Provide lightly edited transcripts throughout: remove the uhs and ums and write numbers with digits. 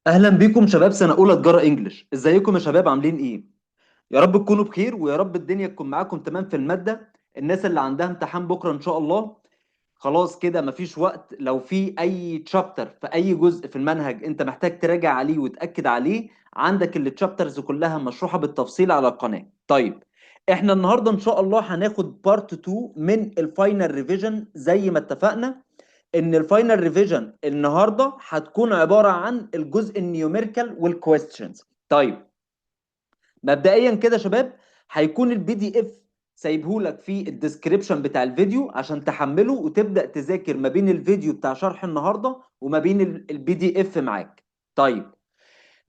اهلا بيكم شباب سنه اولى تجاره انجلش. ازيكم يا شباب؟ عاملين ايه؟ يا رب تكونوا بخير ويا رب الدنيا تكون معاكم تمام في الماده. الناس اللي عندها امتحان بكره ان شاء الله خلاص كده مفيش وقت. لو في اي تشابتر في اي جزء في المنهج انت محتاج تراجع عليه وتاكد عليه، عندك التشابترز كلها مشروحه بالتفصيل على القناه. طيب، احنا النهارده ان شاء الله هناخد بارت 2 من الفاينل ريفيجن زي ما اتفقنا ان الفاينل ريفيجن النهارده هتكون عباره عن الجزء النيوميريكال والكويستشنز. طيب، مبدئيا كده يا شباب، هيكون الPDF سايبهولك في الديسكريبشن بتاع الفيديو عشان تحمله وتبدا تذاكر ما بين الفيديو بتاع شرح النهارده وما بين الPDF معاك. طيب،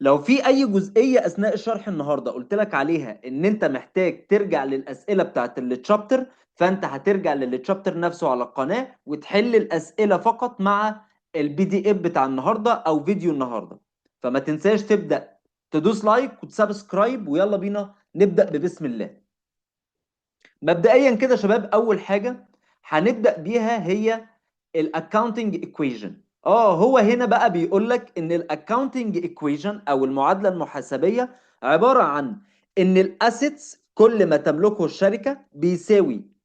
لو في اي جزئيه اثناء الشرح النهارده قلت لك عليها ان انت محتاج ترجع للاسئله بتاعت التشابتر، فانت هترجع للتشابتر نفسه على القناه وتحل الاسئله فقط مع الPDF بتاع النهارده او فيديو النهارده. فما تنساش تبدا تدوس لايك وتسبسكرايب، ويلا بينا نبدا ببسم الله. مبدئيا كده يا شباب، اول حاجه هنبدا بيها هي الاكاونتنج ايكويشن. هو هنا بقى بيقول لك ان الاكاونتنج ايكويشن او المعادله المحاسبيه عباره عن ان الاسيتس كل ما تملكه الشركه بيساوي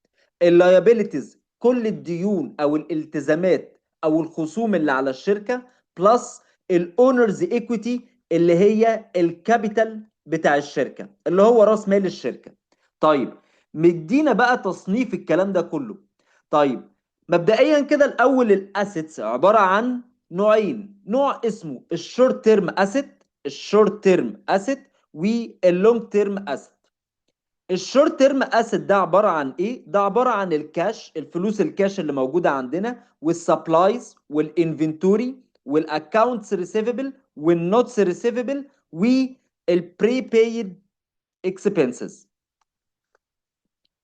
اللايبيليتيز كل الديون او الالتزامات او الخصوم اللي على الشركه بلس الاونرز ايكويتي اللي هي الكابيتال بتاع الشركه اللي هو راس مال الشركه. طيب، مدينا بقى تصنيف الكلام ده كله. طيب، مبدئيا كده الاول الاسيتس عباره عن نوعين، نوع اسمه الشورت تيرم اسيت، الشورت تيرم اسيت واللونج تيرم اسيت. الشورت تيرم اسيت ده عباره عن ايه؟ ده عباره عن الكاش، الفلوس الكاش اللي موجوده عندنا، والسبلايز والانفنتوري والاكونتس ريسيفبل والنوتس ريسيفبل والبري بايد اكسبنسز.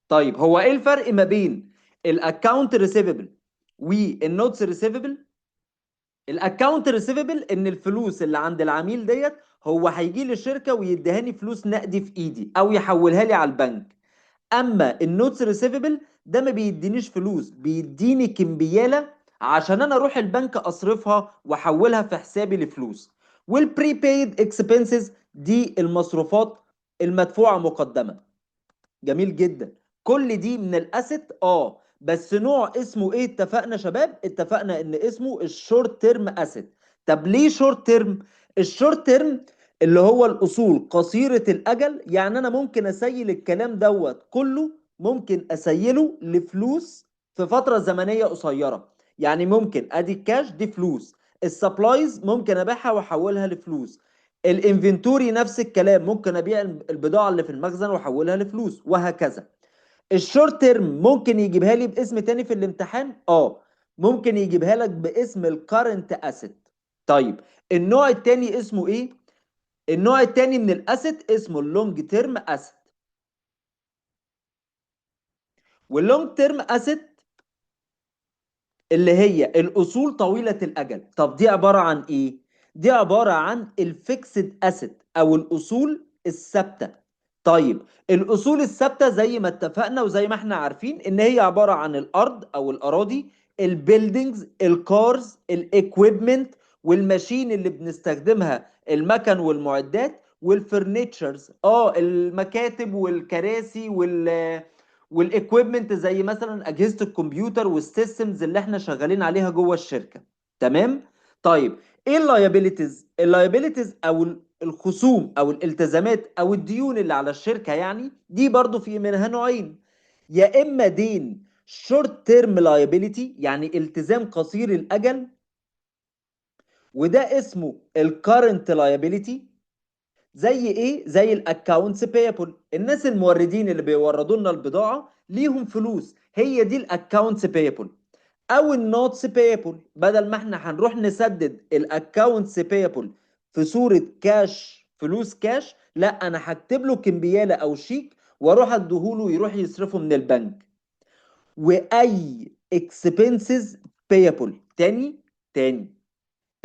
طيب، هو ايه الفرق ما بين الاكونت ريسيفبل والنوتس ريسيفبل؟ الاكونت ريسيفبل ان الفلوس اللي عند العميل ديت هو هيجي لي الشركه ويديهاني فلوس نقدي في ايدي او يحولها لي على البنك. اما النوتس ريسيفبل ده ما بيدينيش فلوس، بيديني كمبياله عشان انا اروح البنك اصرفها واحولها في حسابي لفلوس. والبريبايد اكسبنسز دي المصروفات المدفوعه مقدما. جميل جدا. كل دي من الاسيت، بس نوع اسمه ايه؟ اتفقنا شباب، اتفقنا ان اسمه الشورت تيرم اسيت. طب ليه شورت تيرم؟ الشورت تيرم اللي هو الاصول قصيرة الاجل، يعني انا ممكن اسيل الكلام دوت كله، ممكن اسيله لفلوس في فترة زمنية قصيرة. يعني ممكن ادي الكاش دي فلوس، السبلايز ممكن ابيعها واحولها لفلوس، الانفنتوري نفس الكلام، ممكن ابيع البضاعه اللي في المخزن واحولها لفلوس، وهكذا. الشورت تيرم ممكن يجيبها لي باسم تاني في الامتحان، ممكن يجيبها لك باسم الكارنت اسيت. طيب، النوع التاني اسمه ايه؟ النوع التاني من الاسيت اسمه اللونج تيرم اسيت. واللونج تيرم اسيت اللي هي الاصول طويله الاجل. طب دي عباره عن ايه؟ دي عباره عن الفيكسد اسيت او الاصول الثابته. طيب، الاصول الثابته زي ما اتفقنا وزي ما احنا عارفين ان هي عباره عن الارض او الاراضي، البيلدينجز، الكارز، الاكويبمنت والماشين اللي بنستخدمها، المكن والمعدات، والفرنيتشرز، المكاتب والكراسي والاكويبمنت زي مثلا اجهزه الكمبيوتر والسيستمز اللي احنا شغالين عليها جوه الشركه. تمام. طيب، ايه اللايبيليتيز؟ اللايبيليتيز او الخصوم او الالتزامات او الديون اللي على الشركه، يعني دي برضو في منها نوعين. يا اما دين شورت تيرم لايبيليتي، يعني التزام قصير الاجل، وده اسمه الكارنت لايبيليتي. زي ايه؟ زي الاكونتس بيبل، الناس الموردين اللي بيوردوا لنا البضاعه ليهم فلوس، هي دي الاكونتس بيبل. او النوتس بيبل، بدل ما احنا هنروح نسدد الاكونتس بيبل في صوره كاش، فلوس كاش، لا انا هكتب له كمبياله او شيك واروح اديهوله يروح يصرفه من البنك. واي اكسبنسز بيبل تاني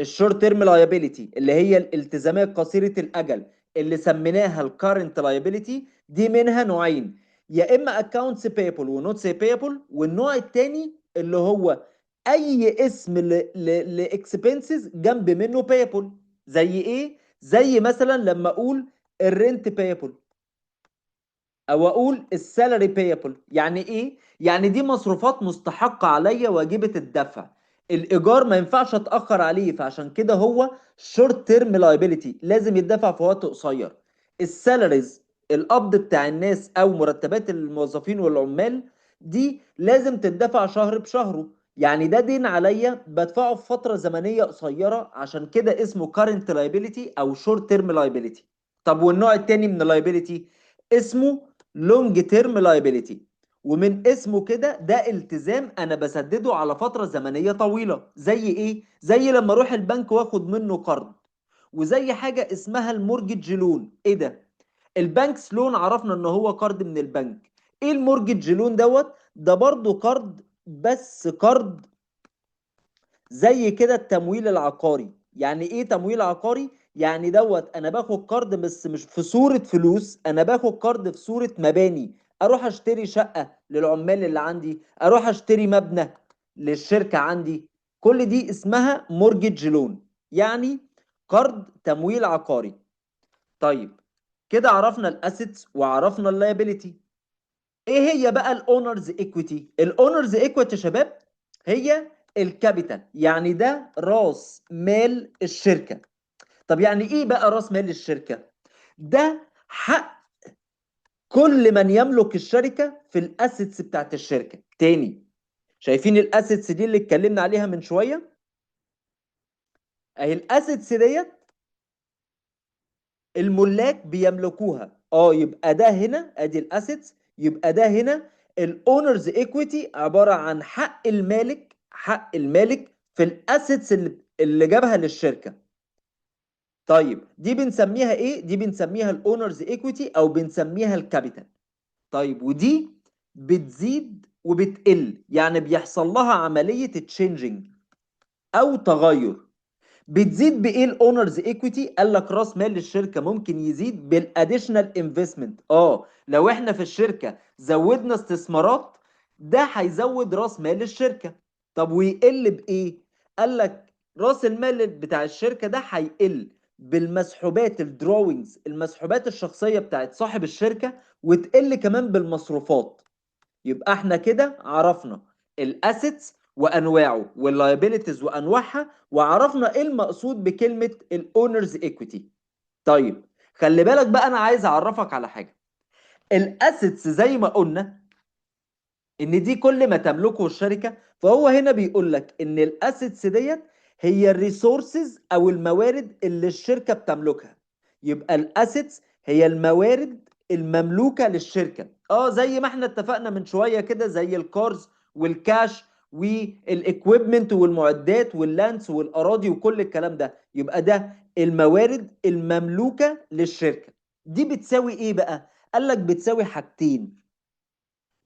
الشورت تيرم لايبيليتي اللي هي الالتزامات قصيره الاجل اللي سميناها الكارنت لايبيليتي، دي منها نوعين، يا اما اكونتس بيبل ونوتس بيبل، والنوع الثاني اللي هو اي اسم لاكسبنسز جنب منه بيبل. زي ايه؟ زي مثلا لما اقول الرنت بيبل، او اقول السالري بيبل. يعني ايه؟ يعني دي مصروفات مستحقة عليا واجبة الدفع. الايجار ما ينفعش اتاخر عليه، فعشان كده هو شورت تيرم لايبيليتي، لازم يدفع في وقت قصير. السالاريز، القبض بتاع الناس او مرتبات الموظفين والعمال، دي لازم تدفع شهر بشهره. يعني ده دين عليا بدفعه في فترة زمنية قصيرة، عشان كده اسمه current liability او short term liability. طب والنوع التاني من اللايبيليتي اسمه لونج تيرم لايبيليتي، ومن اسمه كده ده التزام انا بسدده على فتره زمنيه طويله. زي ايه؟ زي لما اروح البنك واخد منه قرض. وزي حاجه اسمها المورجج لون. ايه ده؟ البنكس لون عرفنا ان هو قرض من البنك. ايه المورجج لون دوت؟ ده برضو قرض، بس قرض زي كده التمويل العقاري. يعني ايه تمويل عقاري؟ يعني دوت انا باخد قرض بس مش في صورة فلوس، انا باخد قرض في صورة مباني. اروح اشتري شقة للعمال اللي عندي، اروح اشتري مبنى للشركة عندي. كل دي اسمها مورجج لون، يعني قرض تمويل عقاري. طيب، كده عرفنا الاسيتس وعرفنا اللايبيليتي. ايه هي بقى الاونرز ايكويتي؟ الاونرز ايكويتي يا شباب هي الكابيتال، يعني ده راس مال الشركه. طب يعني ايه بقى راس مال الشركه؟ ده حق كل من يملك الشركه في الاسيتس بتاعت الشركه. تاني، شايفين الاسيتس دي اللي اتكلمنا عليها من شويه؟ اهي الاسيتس ديت الملاك بيملكوها. يبقى ده هنا ادي الاسيتس، يبقى ده هنا الاونرز ايكويتي عباره عن حق المالك في الاسيتس اللي جابها للشركه. طيب دي بنسميها ايه؟ دي بنسميها الاونرز ايكويتي او بنسميها الكابيتال. طيب ودي بتزيد وبتقل، يعني بيحصل لها عمليه تشينجينج او تغير. بتزيد بايه الاونرز ايكويتي؟ قال لك راس مال الشركه ممكن يزيد بالاديشنال انفستمنت. لو احنا في الشركه زودنا استثمارات، ده هيزود راس مال الشركه. طب ويقل بايه؟ قال لك راس المال بتاع الشركه ده هيقل بالمسحوبات الدروينجز، المسحوبات الشخصيه بتاعت صاحب الشركه، وتقل كمان بالمصروفات. يبقى احنا كده عرفنا الاسيتس وانواعه واللايبيليتيز وانواعها، وعرفنا ايه المقصود بكلمه الاونرز ايكويتي. طيب خلي بالك بقى، انا عايز اعرفك على حاجه. الاسيتس زي ما قلنا ان دي كل ما تملكه الشركه، فهو هنا بيقول لك ان الاسيتس ديت هي الريسورسز او الموارد اللي الشركه بتملكها. يبقى الاسيتس هي الموارد المملوكه للشركه، زي ما احنا اتفقنا من شويه كده، زي الكارز والكاش والاكويبمنت والمعدات واللانس والاراضي وكل الكلام ده. يبقى ده الموارد المملوكه للشركه. دي بتساوي ايه بقى؟ قال لك بتساوي حاجتين.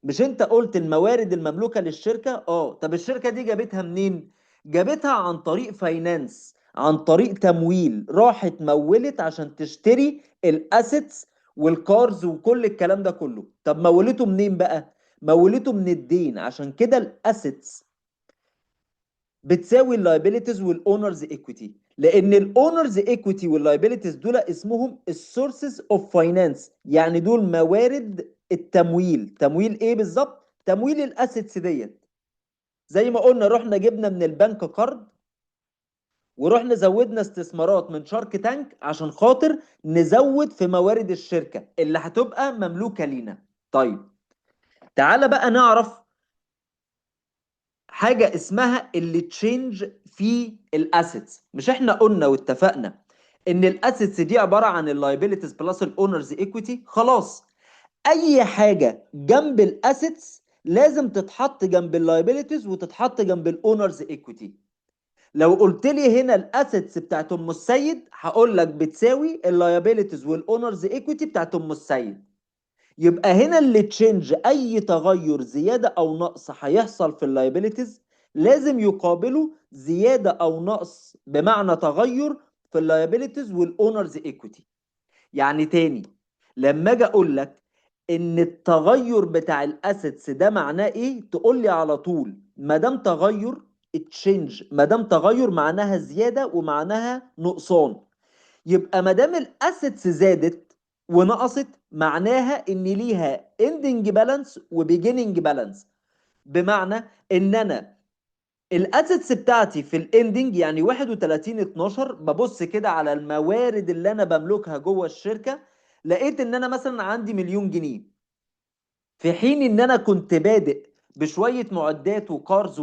مش انت قلت الموارد المملوكة للشركة؟ طب الشركة دي جابتها منين؟ جابتها عن طريق فاينانس، عن طريق تمويل، راحت مولت عشان تشتري الاسيتس والكارز وكل الكلام ده كله. طب مولته منين بقى؟ مولته من الدين. عشان كده الاسيتس بتساوي اللايبيليتيز والاونرز ايكويتي، لان الاونرز ايكويتي واللايبيليتيز دول اسمهم السورسز اوف فاينانس، يعني دول موارد التمويل. تمويل ايه بالظبط؟ تمويل الاسيتس ديت. زي ما قلنا رحنا جبنا من البنك قرض، ورحنا زودنا استثمارات من شارك تانك عشان خاطر نزود في موارد الشركة اللي هتبقى مملوكة لينا. طيب تعالى بقى نعرف حاجه اسمها اللي تشينج في الاسيتس. مش احنا قلنا واتفقنا ان الاسيتس دي عباره عن اللايبيليتيز بلس الاونرز ايكويتي؟ خلاص، اي حاجه جنب الاسيتس لازم تتحط جنب اللايبيليتيز وتتحط جنب الاونرز ايكويتي. لو قلت لي هنا الاسيتس بتاعت ام السيد، هقول لك بتساوي اللايبيليتيز والاونرز ايكويتي بتاعت ام السيد. يبقى هنا اللي تشينج، اي تغير زياده او نقص هيحصل في اللايبيليتيز لازم يقابله زياده او نقص بمعنى تغير في اللايبيليتيز والاونرز ايكويتي. يعني تاني، لما اجي اقول لك ان التغير بتاع الاسيتس ده معناه ايه، تقول لي على طول ما دام تغير، التشينج ما دام تغير معناها زياده ومعناها نقصان. يبقى ما دام الاسيتس زادت ونقصت معناها ان ليها اندنج بالانس وبيجيننج بالانس. بمعنى ان انا الاسيتس بتاعتي في الاندنج يعني 31 12 ببص كده على الموارد اللي انا بملكها جوه الشركه، لقيت ان انا مثلا عندي مليون جنيه، في حين ان انا كنت بادئ بشويه معدات وكارز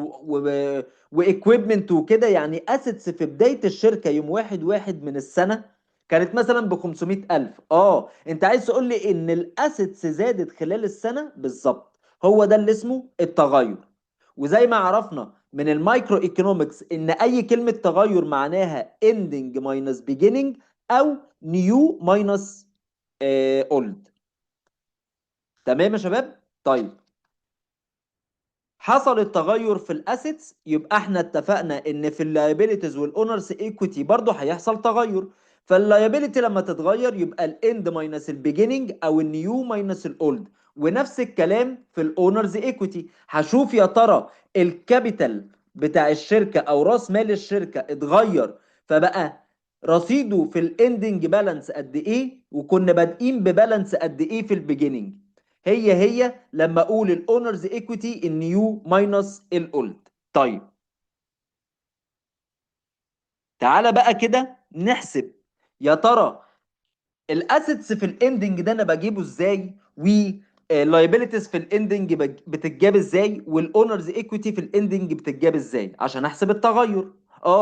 واكويبمنت وكده، يعني اسيتس في بدايه الشركه يوم واحد واحد من السنه كانت مثلا ب 500,000. انت عايز تقول لي ان الاسيتس زادت خلال السنه بالظبط، هو ده اللي اسمه التغير. وزي ما عرفنا من المايكرو ايكونومكس ان اي كلمه تغير معناها ending minus beginning او new minus old. تمام يا شباب؟ طيب، حصل التغير في الاسيتس، يبقى احنا اتفقنا ان في اللايبيليتيز والاونرز ايكويتي برضه هيحصل تغير. فاللايبيليتي لما تتغير يبقى الاند ماينس البيجيننج او النيو ماينس الاولد. ونفس الكلام في الاونرز ايكويتي، هشوف يا ترى الكابيتال بتاع الشركه او راس مال الشركه اتغير، فبقى رصيده في الاندنج بالانس قد ايه، وكنا بادئين ببالانس قد ايه في البيجيننج. هي لما اقول الاونرز ايكويتي النيو ماينس الاولد. طيب، تعالى بقى كده نحسب يا ترى الاسيتس في الاندنج ده انا بجيبه ازاي، واللايبيليتيز في الاندنج بتتجاب ازاي، والاونرز ايكويتي في الاندنج بتتجاب ازاي عشان احسب التغير.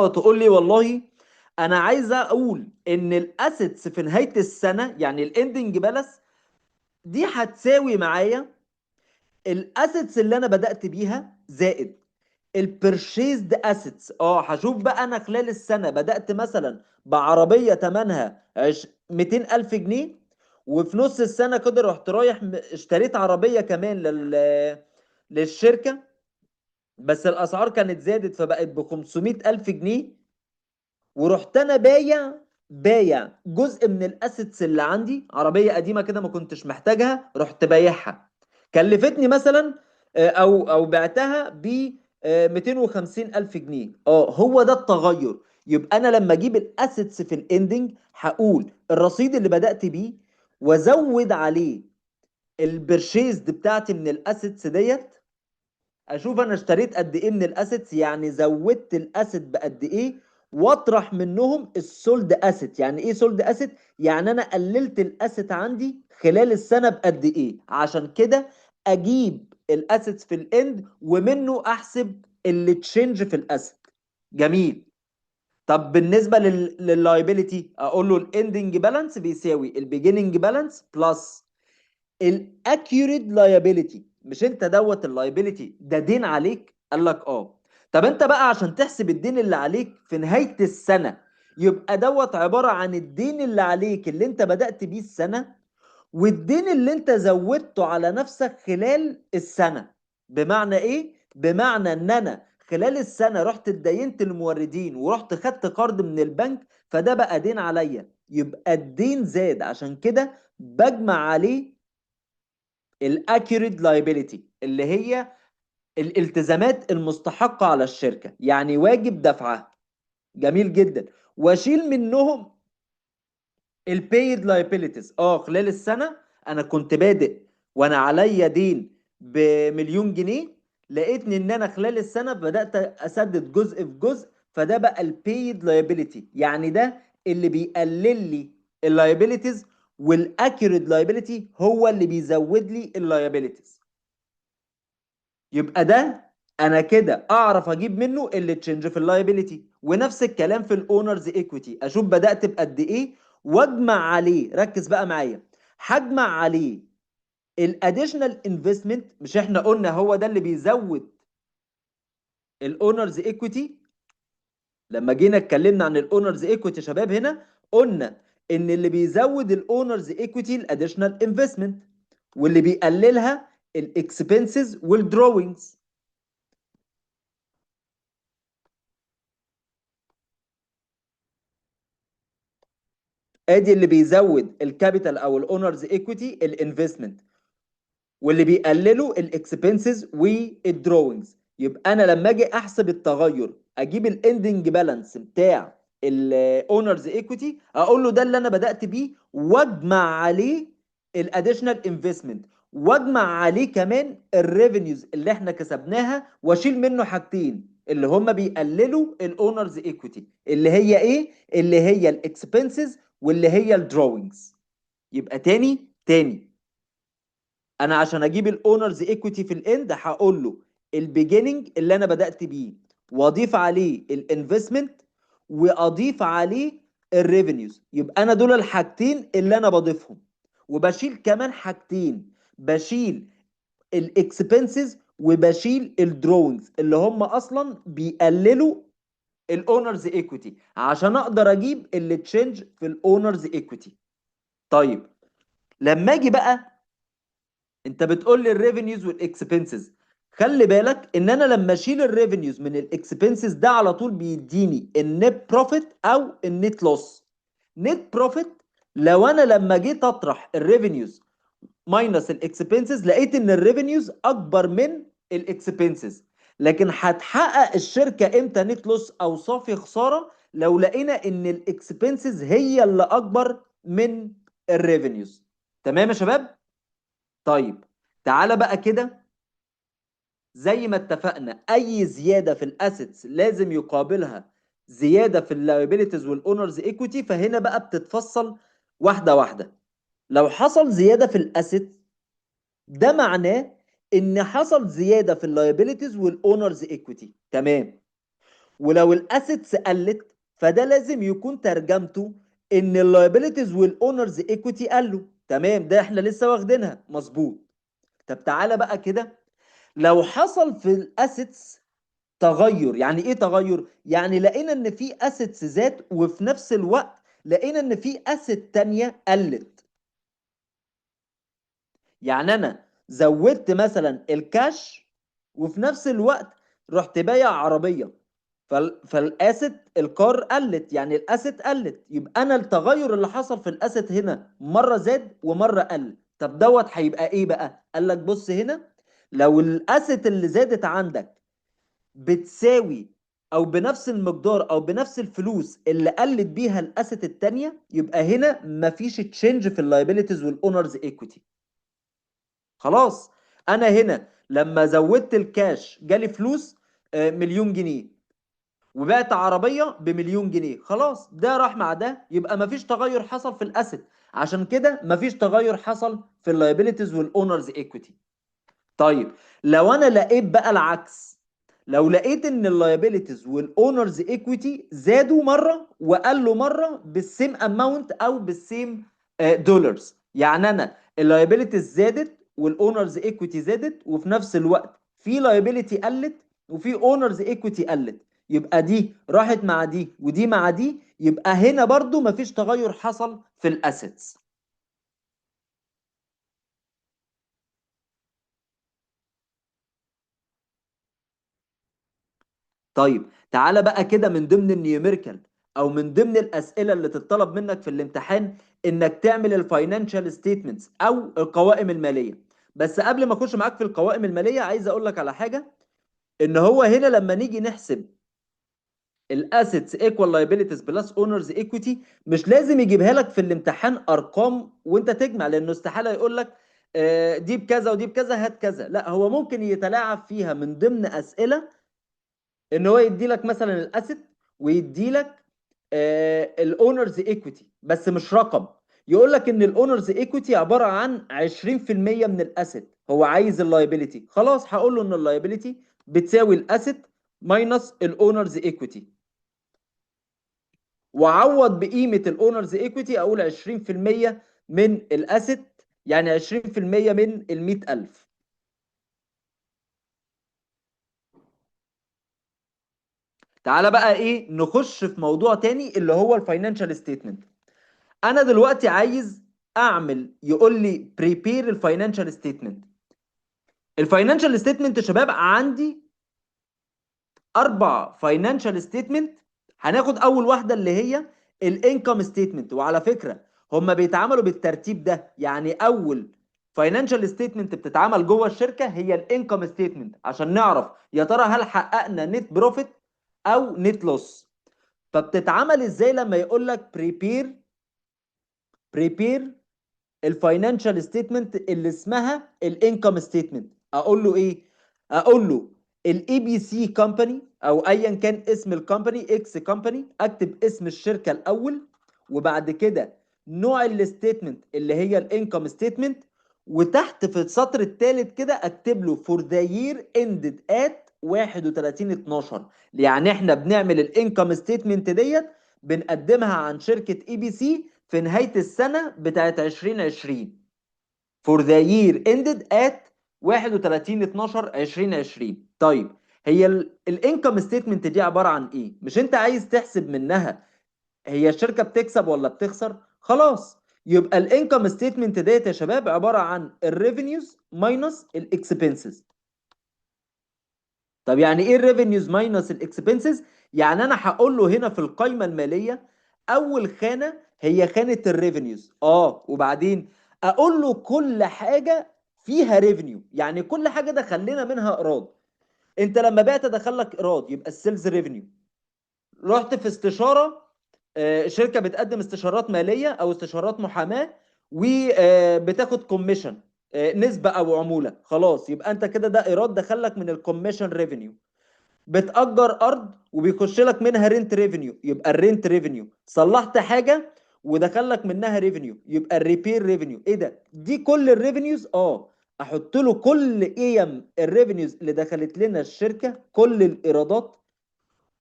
تقول لي والله انا عايز اقول ان الاسيتس في نهايه السنه يعني الاندنج بالانس دي هتساوي معايا الاسيتس اللي انا بدأت بيها زائد البرشيزد اسيتس. هشوف بقى انا خلال السنة بدأت مثلا بعربية تمنها 200,000 جنيه، وفي نص السنة كده رحت رايح اشتريت عربية كمان للشركة، بس الأسعار كانت زادت فبقت ب 500,000 جنيه، ورحت انا بايع جزء من الاسيتس اللي عندي، عربيه قديمه كده ما كنتش محتاجها رحت بايعها، كلفتني مثلا او بعتها ب 250 الف جنيه. هو ده التغير. يبقى انا لما اجيب الاسيتس في الاندنج هقول الرصيد اللي بدات بيه وازود عليه البرشيزد بتاعتي من الاسيتس ديت، اشوف انا اشتريت قد ايه من الاسيتس يعني زودت الاسيت بقد ايه، واطرح منهم السولد اسيت. يعني ايه سولد اسيت؟ يعني انا قللت الاسيت عندي خلال السنه بقد ايه، عشان كده اجيب الاسيتس في الاند ومنه احسب اللي تشينج في الاسيت. جميل. طب بالنسبه لللايبيليتي اقول له الاندنج بالانس بيساوي البيجيننج بالانس بلس الاكيوريت لايبيليتي. مش انت دوت اللايبيليتي ده دين عليك؟ قال لك طب انت بقى عشان تحسب الدين اللي عليك في نهاية السنة، يبقى دوت عبارة عن الدين اللي عليك اللي انت بدأت بيه السنة، والدين اللي انت زودته على نفسك خلال السنة. بمعنى ايه؟ بمعنى ان انا خلال السنة رحت اتدينت الموردين ورحت خدت قرض من البنك، فده بقى دين عليا، يبقى الدين زاد، عشان كده بجمع عليه الاكيوريت لايبيليتي اللي هي الالتزامات المستحقة على الشركة، يعني واجب دفعها. جميل جدا. واشيل منهم البيد لايبيليتيز. خلال السنة انا كنت بادئ وانا عليا دين بمليون جنيه، لقيتني ان انا خلال السنة بدأت اسدد جزء في جزء، فده بقى البيد لايبيليتي، يعني ده اللي بيقلل لي اللايبيليتيز، والاكيوريت لايبيليتي هو اللي بيزود لي اللايبيليتيز. يبقى ده انا كده اعرف اجيب منه اللي تشنج في اللايبيليتي. ونفس الكلام في الاونرز ايكويتي، اشوف بدات بقد ايه واجمع عليه. ركز بقى معايا، هجمع عليه الاديشنال انفستمنت. مش احنا قلنا هو ده اللي بيزود الاونرز ايكويتي؟ لما جينا اتكلمنا عن الاونرز ايكويتي يا شباب هنا قلنا ان اللي بيزود الاونرز ايكويتي الاديشنال انفستمنت، واللي بيقللها الاكسبنسز والدروينجز. ادي اللي بيزود الكابيتال او الاونرز ايكويتي الانفستمنت، واللي بيقللوا الاكسبنسز والدروينجز. يبقى انا لما اجي احسب التغير اجيب الاندنج بالانس بتاع الاونرز ايكويتي، اقول له ده اللي انا بدات بيه، واجمع عليه الاديشنال انفستمنت، واجمع عليه كمان الريفينيوز اللي احنا كسبناها، واشيل منه حاجتين اللي هم بيقللوا الاونرز ايكويتي، اللي هي ايه؟ اللي هي الاكسبنسز واللي هي الدروينجز. يبقى تاني انا عشان اجيب الاونرز ايكويتي في الاند هقول له البيجيننج اللي انا بدات بيه، واضيف عليه الانفستمنت، واضيف عليه الريفينيوز. يبقى انا دول الحاجتين اللي انا بضيفهم، وبشيل كمان حاجتين، بشيل الاكسبنسز وبشيل الدروينجز اللي هم اصلا بيقللوا الاونرز ايكويتي، عشان اقدر اجيب اللي تشينج في الاونرز ايكويتي. طيب لما اجي بقى، انت بتقول لي الريفينيوز والاكسبنسز، خلي بالك ان انا لما اشيل الريفينيوز من الاكسبنسز ده على طول بيديني النت بروفيت او النت لوس. نت بروفيت لو انا لما جيت اطرح الريفينيوز ماينس الاكسبنسز لقيت ان الريفينيوز اكبر من الاكسبنسز، لكن هتحقق الشركه امتى نت لوس او صافي خساره؟ لو لقينا ان الاكسبنسز هي اللي اكبر من الريفينيوز. تمام يا شباب؟ طيب تعالى بقى كده، زي ما اتفقنا اي زياده في الاسيتس لازم يقابلها زياده في اللايبيليتيز والاونرز ايكويتي، فهنا بقى بتتفصل واحده واحده. لو حصل زياده في الاسيتس ده معناه ان حصل زياده في اللايبيليتيز والاونرز ايكويتي، تمام. ولو الاسيتس قلت فده لازم يكون ترجمته ان اللايبيليتيز والاونرز ايكويتي قلوا، تمام. ده احنا لسه واخدينها مظبوط. طب تعالى بقى كده، لو حصل في الاسيتس تغير، يعني ايه تغير؟ يعني لقينا ان في اسيتس زاد وفي نفس الوقت لقينا ان في اسيت تانية قلت. يعني انا زودت مثلا الكاش وفي نفس الوقت رحت بايع عربية، فالاسيت الكار قلت، يعني الاسيت قلت. يبقى انا التغير اللي حصل في الاسيت هنا مرة زاد ومرة قل. طب دوت هيبقى ايه بقى؟ قال لك بص هنا، لو الاسيت اللي زادت عندك بتساوي او بنفس المقدار او بنفس الفلوس اللي قلت بيها الاسيت التانية، يبقى هنا مفيش تشينج في اللايبيليتيز والاونرز ايكويتي. خلاص. انا هنا لما زودت الكاش جالي فلوس مليون جنيه، وبعت عربية بمليون جنيه، خلاص ده راح مع ده، يبقى مفيش تغير حصل في الاسيت، عشان كده مفيش تغير حصل في اللايبيليتيز والاونرز ايكويتي. طيب لو انا لقيت بقى العكس، لو لقيت ان اللايبيليتيز والاونرز ايكويتي زادوا مره وقلوا مره بالسيم اماونت او بالسيم دولارز، يعني انا اللايبيليتيز زادت والاونرز ايكويتي زادت وفي نفس الوقت في لايبيليتي قلت وفي اونرز ايكويتي قلت، يبقى دي راحت مع دي ودي مع دي، يبقى هنا برضو مفيش تغير حصل في الاسيتس. طيب تعالى بقى كده من ضمن النيوميريكال او من ضمن الاسئله اللي تطلب منك في الامتحان انك تعمل الفاينانشال ستيتمنتس او القوائم الماليه. بس قبل ما اخش معاك في القوائم الماليه عايز اقول لك على حاجه، ان هو هنا لما نيجي نحسب الاسيتس ايكوال لايبيليتيز بلس اونرز ايكويتي مش لازم يجيبها لك في الامتحان ارقام وانت تجمع، لانه استحاله يقول لك دي بكذا ودي بكذا هات كذا. لا، هو ممكن يتلاعب فيها من ضمن اسئله، ان هو يدي لك مثلا الاسيت ويدي لك الاونرز ايكويتي بس مش رقم، يقول لك ان الاونرز ايكويتي عباره عن 20% من الاسيت، هو عايز اللايبيليتي، خلاص هقول له ان اللايبيليتي بتساوي الاسيت ماينس الاونرز ايكويتي، وعوض بقيمه الاونرز ايكويتي اقول 20% من الاسيت، يعني 20% من ال 100,000. تعالى بقى ايه نخش في موضوع تاني اللي هو الفاينانشال ستيتمنت. انا دلوقتي عايز اعمل، يقول لي بريبير الفاينانشال ستيتمنت. الفاينانشال ستيتمنت يا شباب عندي 4 فاينانشال ستيتمنت. هناخد اول واحده اللي هي الانكم ستيتمنت، وعلى فكره هما بيتعاملوا بالترتيب ده، يعني اول فاينانشال ستيتمنت بتتعمل جوه الشركه هي الانكم ستيتمنت، عشان نعرف يا ترى هل حققنا نت بروفيت او نت لوس. فبتتعمل ازاي لما يقول لك بريبير الفاينانشال ستيتمنت اللي اسمها الانكم ستيتمنت؟ اقول له ايه؟ اقول له الاي بي سي كومباني او ايا كان اسم الكومباني، اكس كومباني، اكتب اسم الشركه الاول، وبعد كده نوع الستيتمنت اللي هي الانكم ستيتمنت، وتحت في السطر الثالث كده اكتب له فور ذا يير اندد ات 31/12. يعني احنا بنعمل الانكم ستيتمنت ديت، بنقدمها عن شركه اي بي سي في نهايه السنه بتاعت 2020 for the year ended at 31/12/2020. طيب، هي الانكم ستيتمنت دي عباره عن ايه؟ مش انت عايز تحسب منها هي الشركه بتكسب ولا بتخسر؟ خلاص، يبقى الانكم ستيتمنت ديت يا شباب عباره عن الريفينيوز ماينس الاكسبنسز. طب يعني ايه الريفينيوز ماينس الاكسبنسز؟ يعني انا هقول له هنا في القائمه الماليه اول خانه هي خانه الريفينيوز، وبعدين اقول له كل حاجه فيها ريفينيو، يعني كل حاجه دخل لنا منها ايراد. انت لما بعت دخل لك ايراد يبقى السيلز ريفينيو. رحت في استشاره، شركه بتقدم استشارات ماليه او استشارات محاماه وبتاخد كوميشن، نسبه او عموله، خلاص يبقى انت كده ده ايراد دخل لك من الكوميشن ريفينيو. بتأجر أرض وبيخش لك منها رينت ريفينيو، يبقى الرينت ريفينيو. صلحت حاجة ودخل لك منها ريفينيو، يبقى الريبير ريفينيو. ايه ده؟ دي كل الريفينيوز. احط له كل قيم الريفينيوز اللي دخلت لنا الشركة، كل الإيرادات،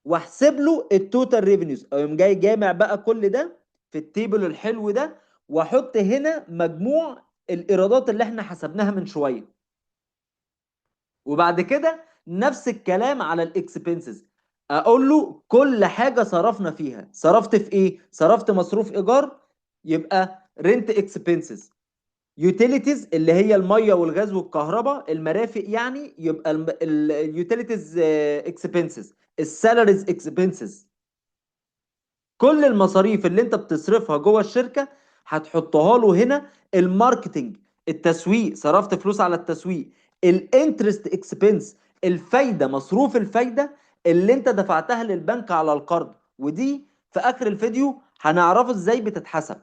واحسب له التوتال ريفينيوز، او يوم جاي جامع بقى كل ده في التيبل الحلو ده، واحط هنا مجموع الإيرادات اللي احنا حسبناها من شوية. وبعد كده نفس الكلام على الاكسبنسز، اقول له كل حاجه صرفنا فيها. صرفت في ايه؟ صرفت مصروف ايجار، يبقى رنت اكسبنسز. يوتيليتيز اللي هي الميه والغاز والكهرباء، المرافق يعني، يبقى اليوتيليتيز اكسبنسز. السالاريز اكسبنسز. كل المصاريف اللي انت بتصرفها جوه الشركه هتحطها له هنا. الماركتنج، التسويق، صرفت فلوس على التسويق. الانترست اكسبنس، الفايده، مصروف الفايده اللي انت دفعتها للبنك على القرض، ودي في اخر الفيديو هنعرفه ازاي بتتحسب.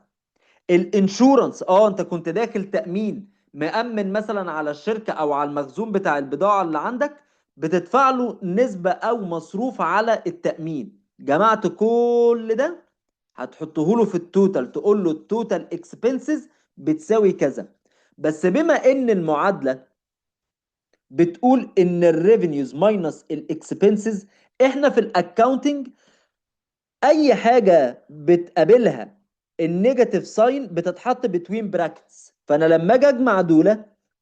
الانشورنس، انت كنت داخل تأمين، مأمن مثلا على الشركة او على المخزون بتاع البضاعة اللي عندك، بتدفع له نسبة او مصروف على التأمين. جمعت كل ده هتحطه له في التوتال، تقول له التوتال اكسبنسز بتساوي كذا. بس بما ان المعادلة بتقول ان الريفينيوز ماينس الاكسبنسز، احنا في الاكاونتنج اي حاجه بتقابلها النيجاتيف ساين بتتحط بتوين براكتس. فانا لما اجي اجمع دول،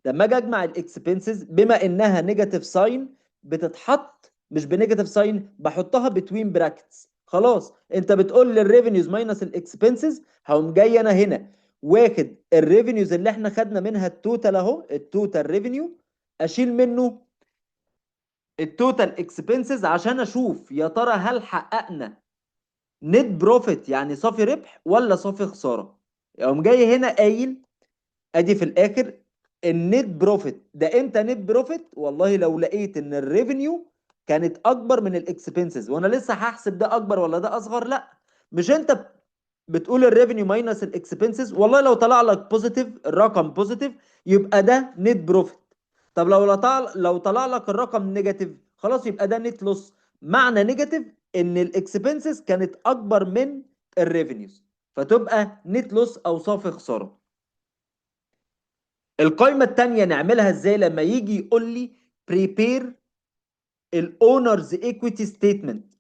لما اجي اجمع الاكسبنسز بما انها نيجاتيف ساين بتتحط مش بنيجاتيف ساين، بحطها بتوين براكتس. خلاص، انت بتقول لي الريفينيوز ماينس الاكسبنسز، هقوم جاي انا هنا واخد الريفينيوز اللي احنا خدنا منها التوتال اهو، التوتال ريفينيو، اشيل منه التوتال اكسبنسز عشان اشوف يا ترى هل حققنا نت بروفيت يعني صافي ربح ولا صافي خساره. يقوم جاي هنا قايل ادي في الاخر النت بروفيت ده امتى نت بروفيت؟ والله لو لقيت ان الريفينيو كانت اكبر من الاكسبنسز، وانا لسه هحسب ده اكبر ولا ده اصغر. لا، مش انت بتقول الريفينيو ماينس الاكسبنسز، والله لو طلع لك بوزيتيف، الرقم بوزيتيف، يبقى ده نت بروفيت. طب لو طلع لك الرقم نيجاتيف، خلاص يبقى ده نت لوس. معنى نيجاتيف ان الاكسبنسز كانت اكبر من الريفينيوز، فتبقى نت لوس او صافي خساره. القائمه الثانيه نعملها ازاي؟ لما يجي يقول لي بريبير الاونرز ايكويتي ستيتمنت،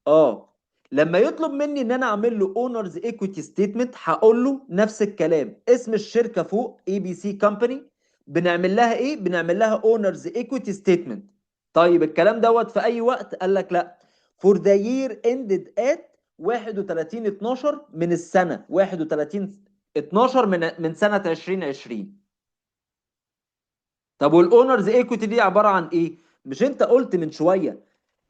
لما يطلب مني ان انا اعمل له اونرز ايكويتي ستيتمنت، هقول له نفس الكلام، اسم الشركه فوق اي بي سي كومباني، بنعمل لها ايه؟ بنعمل لها اونرز ايكويتي ستيتمنت. طيب الكلام دوت في اي وقت؟ قال لك لا، فور ذا يير اندد ات 31/12 من السنه 31/12 من سنه 2020. طب والاونرز ايكويتي دي عباره عن ايه؟ مش انت قلت من شويه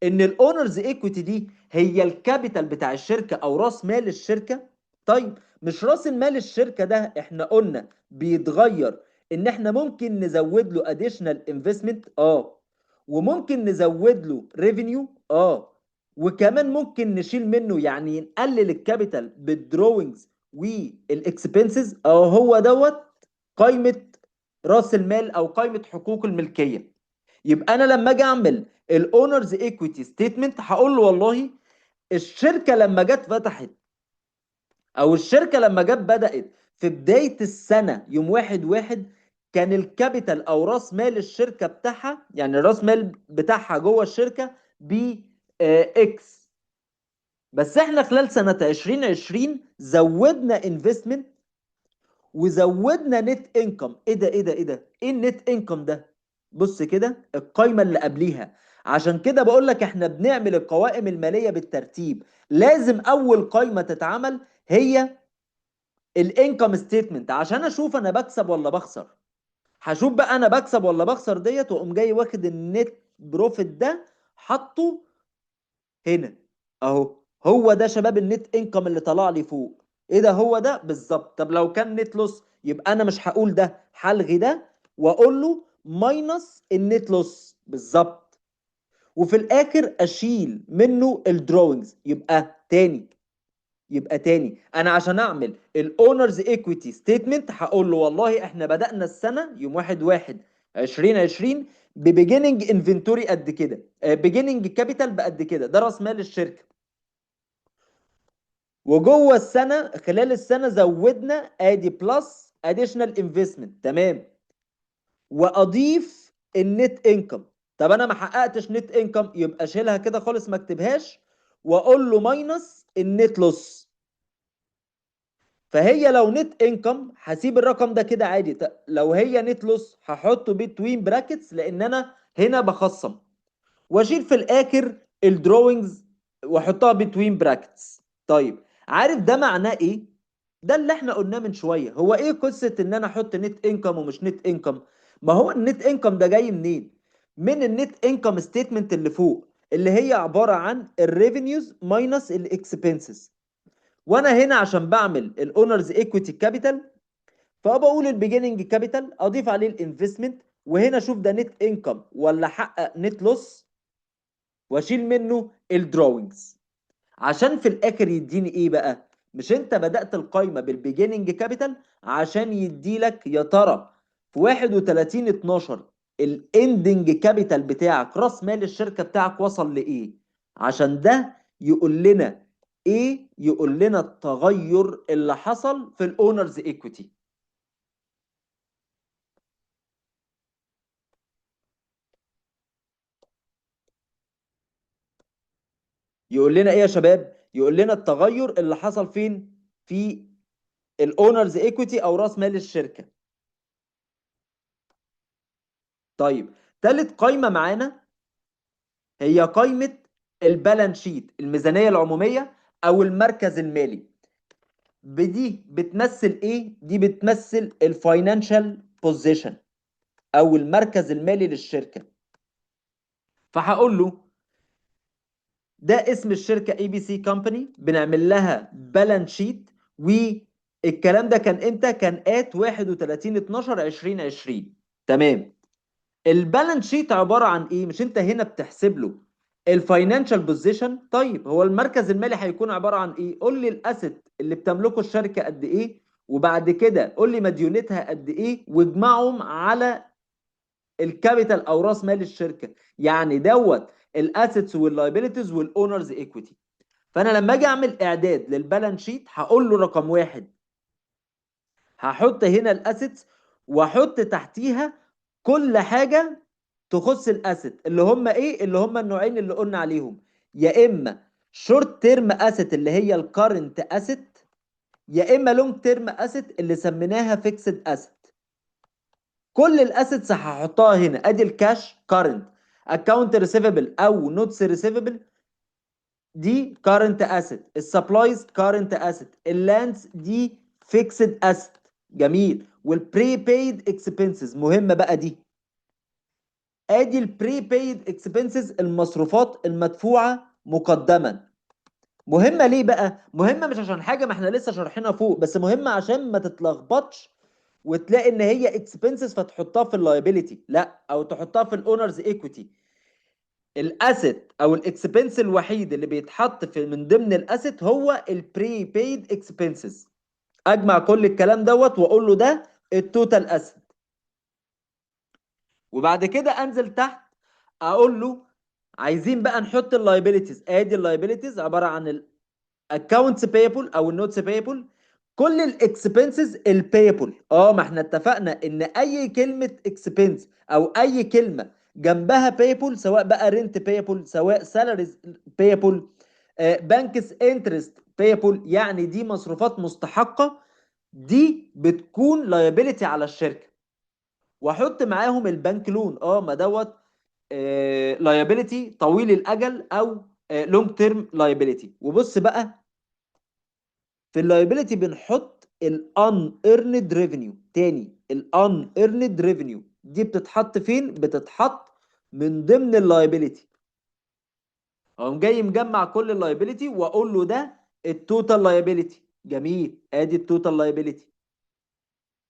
ان الاونرز ايكويتي دي هي الكابيتال بتاع الشركه او راس مال الشركه؟ طيب مش راس المال الشركه ده احنا قلنا بيتغير، ان احنا ممكن نزود له اديشنال انفستمنت، وممكن نزود له ريفينيو، وكمان ممكن نشيل منه، يعني نقلل الكابيتال بالدروينجز والاكسبنسز، او هو دوت قائمه راس المال او قائمه حقوق الملكيه. يبقى انا لما اجي اعمل الاونرز ايكويتي ستيتمنت هقول له والله الشركه لما جت فتحت، او الشركه لما جت بدات في بدايه السنه يوم 1/1، كان الكابيتال او راس مال الشركه بتاعها، يعني الراس مال بتاعها جوه الشركه ب اكس. بس احنا خلال سنه 2020 زودنا انفستمنت وزودنا نت انكم. ايه النت انكم ده؟ بص كده القايمه اللي قبليها. عشان كده بقول لك احنا بنعمل القوائم الماليه بالترتيب. لازم اول قايمه تتعمل هي الانكم ستيتمنت عشان اشوف انا بكسب ولا بخسر. هشوف بقى انا بكسب ولا بخسر ديت، واقوم جاي واخد النت بروفيت ده حطه هنا اهو. هو ده شباب النت انكم اللي طلع لي فوق. ايه ده؟ هو ده بالظبط. طب لو كان نت لوس يبقى انا مش هقول ده، هلغي ده واقول له ماينس النت لوس بالظبط. وفي الاخر اشيل منه الدروينجز. يبقى تاني انا عشان اعمل الاونرز ايكويتي ستيتمنت هقول له والله احنا بدأنا السنه يوم 1/1/2020 ببيجيننج انفنتوري قد كده، بيجيننج كابيتال بقد كده، ده راس مال الشركه. وجوه السنه خلال السنه زودنا ادي بلس اديشنال انفستمنت، تمام. واضيف النت انكم. طب انا ما حققتش نت انكم، يبقى شيلها كده خالص ما اكتبهاش واقول له ماينس النت لوس. فهي لو نت انكم هسيب الرقم ده كده عادي، لو هي نت لوس هحطه بين براكتس لان انا هنا بخصم، واشيل في الاخر الدروينجز واحطها بين براكتس. طيب عارف ده معناه ايه؟ ده اللي احنا قلناه من شويه. هو ايه قصه ان انا احط نت انكم ومش نت انكم؟ ما هو النت انكم ده جاي منين؟ من النت انكم ستيتمنت اللي فوق، اللي هي عباره عن الريفينيوز ماينس الاكسبنسز. وانا هنا عشان بعمل الاونرز ايكويتي كابيتال، فبقول البيجيننج كابيتال اضيف عليه الانفستمنت، وهنا اشوف ده نت انكم ولا حقق نت لوس، واشيل منه الدروينجز عشان في الاخر يديني ايه بقى. مش انت بدأت القايمه بالبيجيننج كابيتال عشان يديلك يا ترى في 31/12 الاندنج كابيتال بتاعك راس مال الشركه بتاعك وصل لايه؟ عشان ده يقول لنا ايه؟ يقول لنا التغير اللي حصل في الاونرز ايكويتي. يقول لنا ايه يا شباب؟ يقول لنا التغير اللي حصل فين؟ في الاونرز ايكويتي او راس مال الشركه. طيب تالت قايمه معانا هي قايمه البالانس شيت، الميزانيه العموميه او المركز المالي. بدي بتمثل ايه؟ دي بتمثل الفاينانشال بوزيشن او المركز المالي للشركه. فهقول له ده اسم الشركه اي بي سي كومباني، بنعمل لها بالانس شيت. والكلام ده كان امتى؟ كان 31/12/2020. تمام. البالانس شيت عباره عن ايه؟ مش انت هنا بتحسب له الفاينانشال بوزيشن؟ طيب هو المركز المالي هيكون عباره عن ايه؟ قول لي الاسيت اللي بتملكه الشركه قد ايه، وبعد كده قول لي مديونتها قد ايه، واجمعهم على الكابيتال او راس مال الشركه. يعني دوت الاسيتس واللايبيليتيز والاونرز ايكويتي. فانا لما اجي اعمل اعداد للبالانس شيت هقول له رقم واحد هحط هنا الاسيتس، واحط تحتيها كل حاجه تخص الاسيت اللي هم ايه؟ اللي هم النوعين اللي قلنا عليهم، يا اما شورت تيرم اسيت اللي هي الكارنت اسيت، يا اما لونج تيرم اسيت اللي سميناها فيكسد اسيت. كل الاسيتس هحطها هنا. ادي الكاش كارنت، اكونت ريسيفبل او نوتس ريسيفبل دي كارنت اسيت، السبلايز كارنت اسيت، اللاندز دي فيكسد اسيت. جميل. والبري بيد اكسبنسز مهمه بقى دي. ادي البري بيد اكسبنسز المصروفات المدفوعه مقدما. مهمه ليه بقى؟ مهمه مش عشان حاجه ما احنا لسه شارحينها فوق، بس مهمه عشان ما تتلخبطش وتلاقي ان هي اكسبنسز فتحطها في اللايبيليتي، لا، او تحطها في الاونرز ايكويتي. الاسيت او الاكسبنس الوحيد اللي بيتحط في من ضمن الاسيت هو البري بيد اكسبنسز. اجمع كل الكلام دوت واقول له ده التوتال اسيت. وبعد كده انزل تحت اقول له عايزين بقى نحط اللايبيليتيز. ادي اللايبيليتيز عباره عن الاكونتس بيبل او النوتس بيبل، كل الاكسبنسز البيبل. ما احنا اتفقنا ان اي كلمه اكسبنس او اي كلمه جنبها بيبل، سواء بقى رنت بيبل، سواء سالاريز بيبل، بانكس انترست بيبل، يعني دي مصروفات مستحقه، دي بتكون لايبيليتي على الشركه. واحط معاهم البنك لون، ما دوت لايبيليتي طويل الاجل او لونج تيرم لايبيليتي. وبص بقى، في اللايبيليتي بنحط الان ايرند ريفينيو. تاني، الان ايرند ريفينيو دي بتتحط فين؟ بتتحط من ضمن اللايبيليتي. اقوم جاي مجمع كل اللايبيليتي واقول له ده التوتال لايبيليتي. جميل، ادي التوتال لايبيليتي.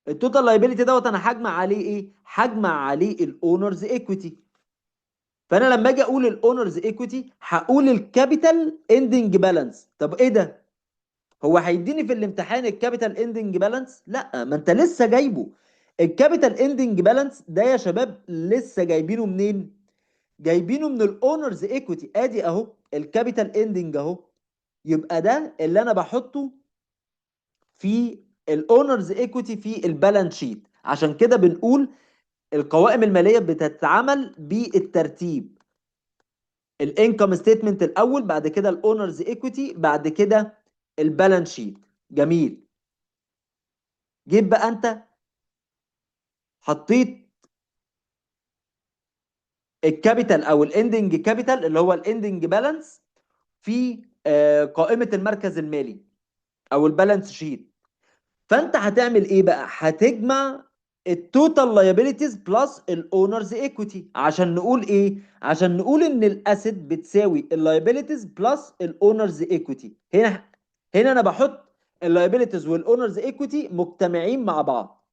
التوتال لايبيليتي دوت انا هجمع عليه ايه؟ هجمع عليه الاونرز ايكويتي. فانا لما اجي اقول الاونرز ايكويتي هقول الكابيتال اندنج بالانس. طب ايه ده؟ هو هيديني في الامتحان الكابيتال اندنج بالانس؟ لا، ما انت لسه جايبه. الكابيتال اندنج بالانس ده يا شباب لسه جايبينه منين؟ جايبينه من الاونرز ايكويتي. ادي اهو الكابيتال اندنج اهو. يبقى ده اللي انا بحطه في الاونرز ايكويتي في البالانس شيت. عشان كده بنقول القوائم الماليه بتتعمل بالترتيب: الانكم ستيتمنت الاول، بعد كده الاونرز ايكويتي، بعد كده البالانس شيت. جميل. جيت بقى انت حطيت الكابيتال او الاندنج كابيتال اللي هو الاندنج بالانس في قائمه المركز المالي او البالانس شيت. فانت هتعمل ايه بقى؟ هتجمع التوتال لايبيليتيز بلس الاونرز ايكويتي. عشان نقول ايه؟ عشان نقول ان الاسيت بتساوي اللايبيليتيز بلس الاونرز ايكويتي. هنا انا بحط اللايبيليتيز والاونرز ايكويتي مجتمعين مع بعض.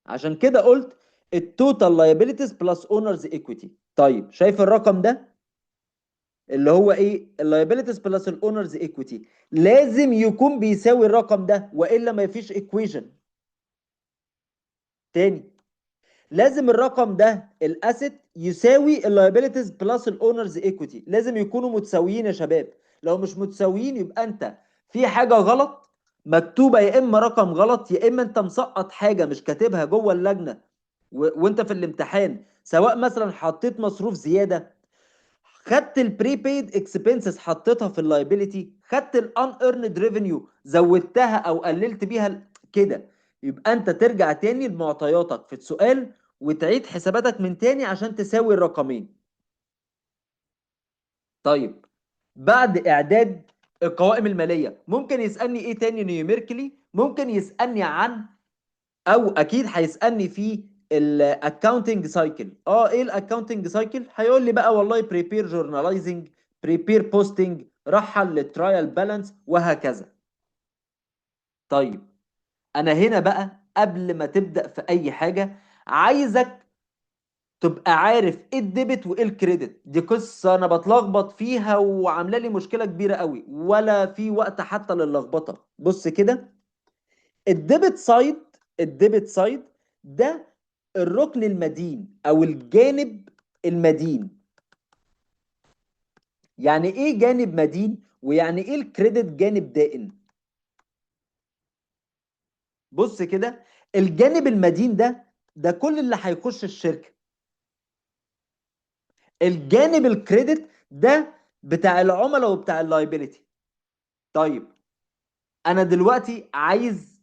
عشان كده قلت التوتال لايبيليتيز بلس اونرز ايكويتي. طيب شايف الرقم ده اللي هو ايه؟ اللايبيليتيز بلس الاونرز ايكويتي لازم يكون بيساوي الرقم ده، والا ما فيش ايكويشن. تاني، لازم الرقم ده الاسيت يساوي اللايبيليتيز بلس الاونرز ايكويتي، لازم يكونوا متساويين يا شباب. لو مش متساويين يبقى انت في حاجه غلط مكتوبه، يا اما رقم غلط، يا اما انت مسقط حاجه مش كاتبها جوه اللجنه وانت في الامتحان. سواء مثلا حطيت مصروف زياده، خدت البريبيد اكسبنسز حطيتها في اللايبيليتي، خدت الان ايرند ريفينيو زودتها او قللت بيها كده. يبقى انت ترجع تاني لمعطياتك في السؤال وتعيد حساباتك من تاني عشان تساوي الرقمين. طيب، بعد اعداد القوائم الماليه ممكن يسالني ايه تاني نيوميركلي؟ ممكن يسالني عن، او اكيد هيسالني في الاكاونتنج سايكل. ايه الاكاونتنج سايكل؟ هيقول لي بقى والله بريبير جورناليزنج، بريبير بوستنج، رحل للترايل بالانس، وهكذا. طيب، انا هنا بقى قبل ما تبدا في اي حاجه عايزك تبقى عارف ايه الديبت وايه الكريدت. دي قصه انا بتلخبط فيها وعامله لي مشكله كبيره قوي، ولا في وقت حتى للخبطه. بص كده، الديبت سايد، الديبت سايد ده الركن المدين او الجانب المدين. يعني ايه جانب مدين؟ ويعني ايه الكريدت جانب دائن؟ بص كده، الجانب المدين ده كل اللي هيخش الشركة. الجانب الكريدت ده بتاع العملاء وبتاع اللايبيليتي. طيب، انا دلوقتي عايز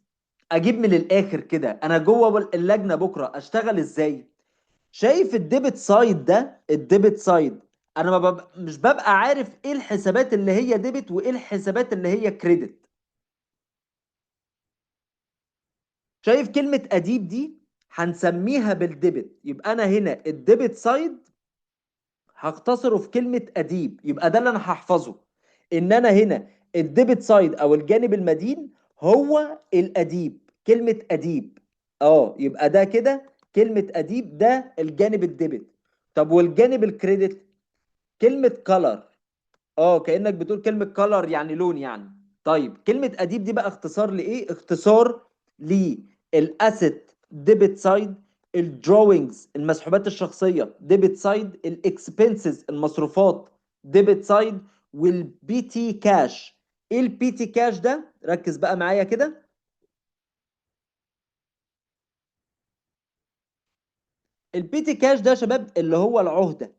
اجيب من الاخر كده انا جوه اللجنة بكرة اشتغل ازاي. شايف الديبت سايد ده؟ الديبت سايد انا مش ببقى عارف ايه الحسابات اللي هي ديبت وايه الحسابات اللي هي كريدت. شايف كلمة اديب دي؟ هنسميها بالديبت. يبقى انا هنا الديبت سايد هختصره في كلمة اديب. يبقى ده اللي انا هحفظه، ان انا هنا الديبت سايد او الجانب المدين هو الاديب، كلمة اديب. يبقى ده كده كلمة اديب، ده الجانب الديبت. طب والجانب الكريدت، كلمة كلر، اه كأنك بتقول كلمة كلر يعني لون يعني. طيب كلمة اديب دي بقى اختصار لايه؟ اختصار للاسيت ديبت سايد، الدروينجز المسحوبات الشخصية ديبت سايد، الاكسبنسز المصروفات ديبت سايد، والبي تي كاش. ايه البي تي كاش ده؟ ركز بقى معايا كده. البي تي كاش ده يا شباب اللي هو العهدة.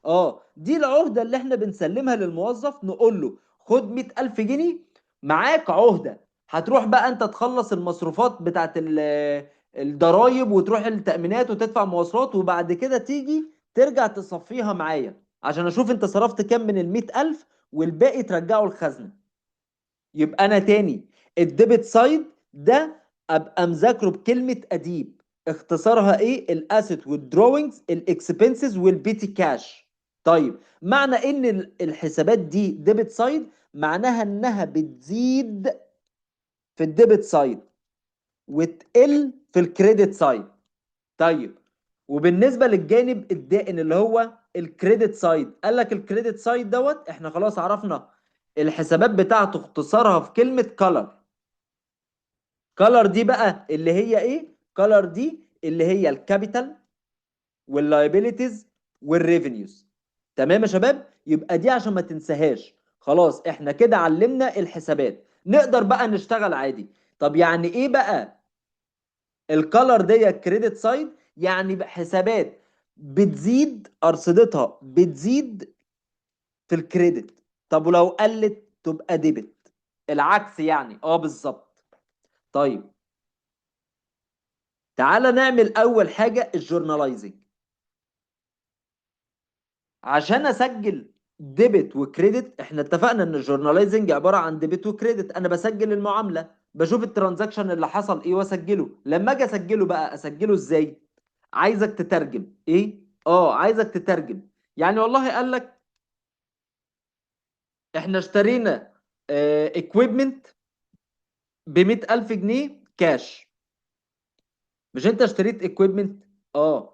اه دي العهده اللي احنا بنسلمها للموظف، نقول له خد 100,000 جنيه معاك عهده، هتروح بقى انت تخلص المصروفات بتاعت الضرايب وتروح التأمينات وتدفع مواصلات، وبعد كده تيجي ترجع تصفيها معايا عشان اشوف انت صرفت كام من ال100,000، والباقي ترجعه الخزنه. يبقى انا تاني، الديبت سايد ده ابقى مذاكره بكلمه اديب، اختصارها ايه؟ الاسيت والدروينجز الاكسبنسز والبيتي كاش. طيب معنى ان الحسابات دي ديبت سايد، معناها انها بتزيد في الديبت سايد وتقل في الكريدت سايد. طيب وبالنسبه للجانب الدائن اللي هو الكريدت سايد، قال لك الكريدت سايد دوت احنا خلاص عرفنا الحسابات بتاعته اختصارها في كلمه كلر. كلر دي بقى اللي هي ايه؟ كلر دي اللي هي الكابيتال واللايبيليتيز والريفينيوز. تمام يا شباب؟ يبقى دي عشان ما تنساهاش. خلاص احنا كده علمنا الحسابات، نقدر بقى نشتغل عادي. طب يعني ايه بقى الكلر دي كريدت سايد؟ يعني حسابات بتزيد ارصدتها، بتزيد في الكريدت. طب ولو قلت تبقى ديبت، العكس يعني. اه بالظبط. طيب تعالى نعمل اول حاجه الجورناليزنج. عشان اسجل ديبت وكريدت، احنا اتفقنا ان الجورناليزنج عباره عن ديبت وكريدت. انا بسجل المعامله، بشوف الترانزاكشن اللي حصل ايه واسجله. لما اجي اسجله بقى اسجله ازاي؟ عايزك تترجم ايه؟ عايزك تترجم. يعني والله قال لك احنا اشترينا اكويبمنت ب 100,000 جنيه كاش. مش انت اشتريت اكويبمنت؟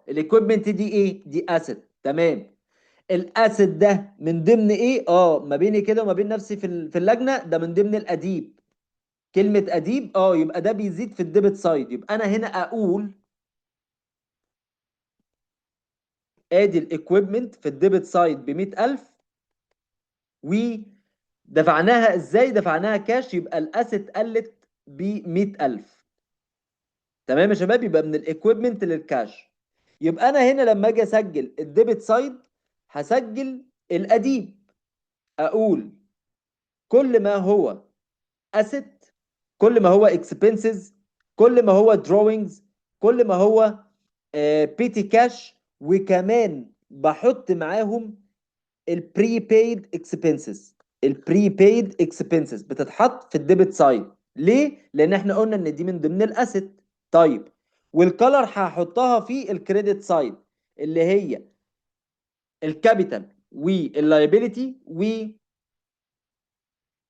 الاكويبمنت دي ايه؟ دي اسيت. تمام. الاسد ده من ضمن ايه؟ ما بيني كده وما بين نفسي في اللجنه، ده من ضمن الاديب. كلمه اديب، يبقى ده بيزيد في الديبت سايد. يبقى انا هنا اقول ادي الايكويبمنت في الديبت سايد ب 100,000، ودفعناها ازاي؟ دفعناها كاش، يبقى الاسد قلت ب 100,000. تمام يا شباب؟ يبقى من الايكويبمنت للكاش. يبقى انا هنا لما اجي اسجل الديبت سايد هسجل الاديب، اقول كل ما هو asset، كل ما هو expenses، كل ما هو drawings، كل ما هو petty cash، وكمان بحط معاهم البريبايد expenses. البريبايد expenses بتتحط في الديبت سايد. ليه؟ لان احنا قلنا ان دي من ضمن الاسيت. طيب والكالر هحطها في الكريدت سايد اللي هي الكابيتال واللايبيليتي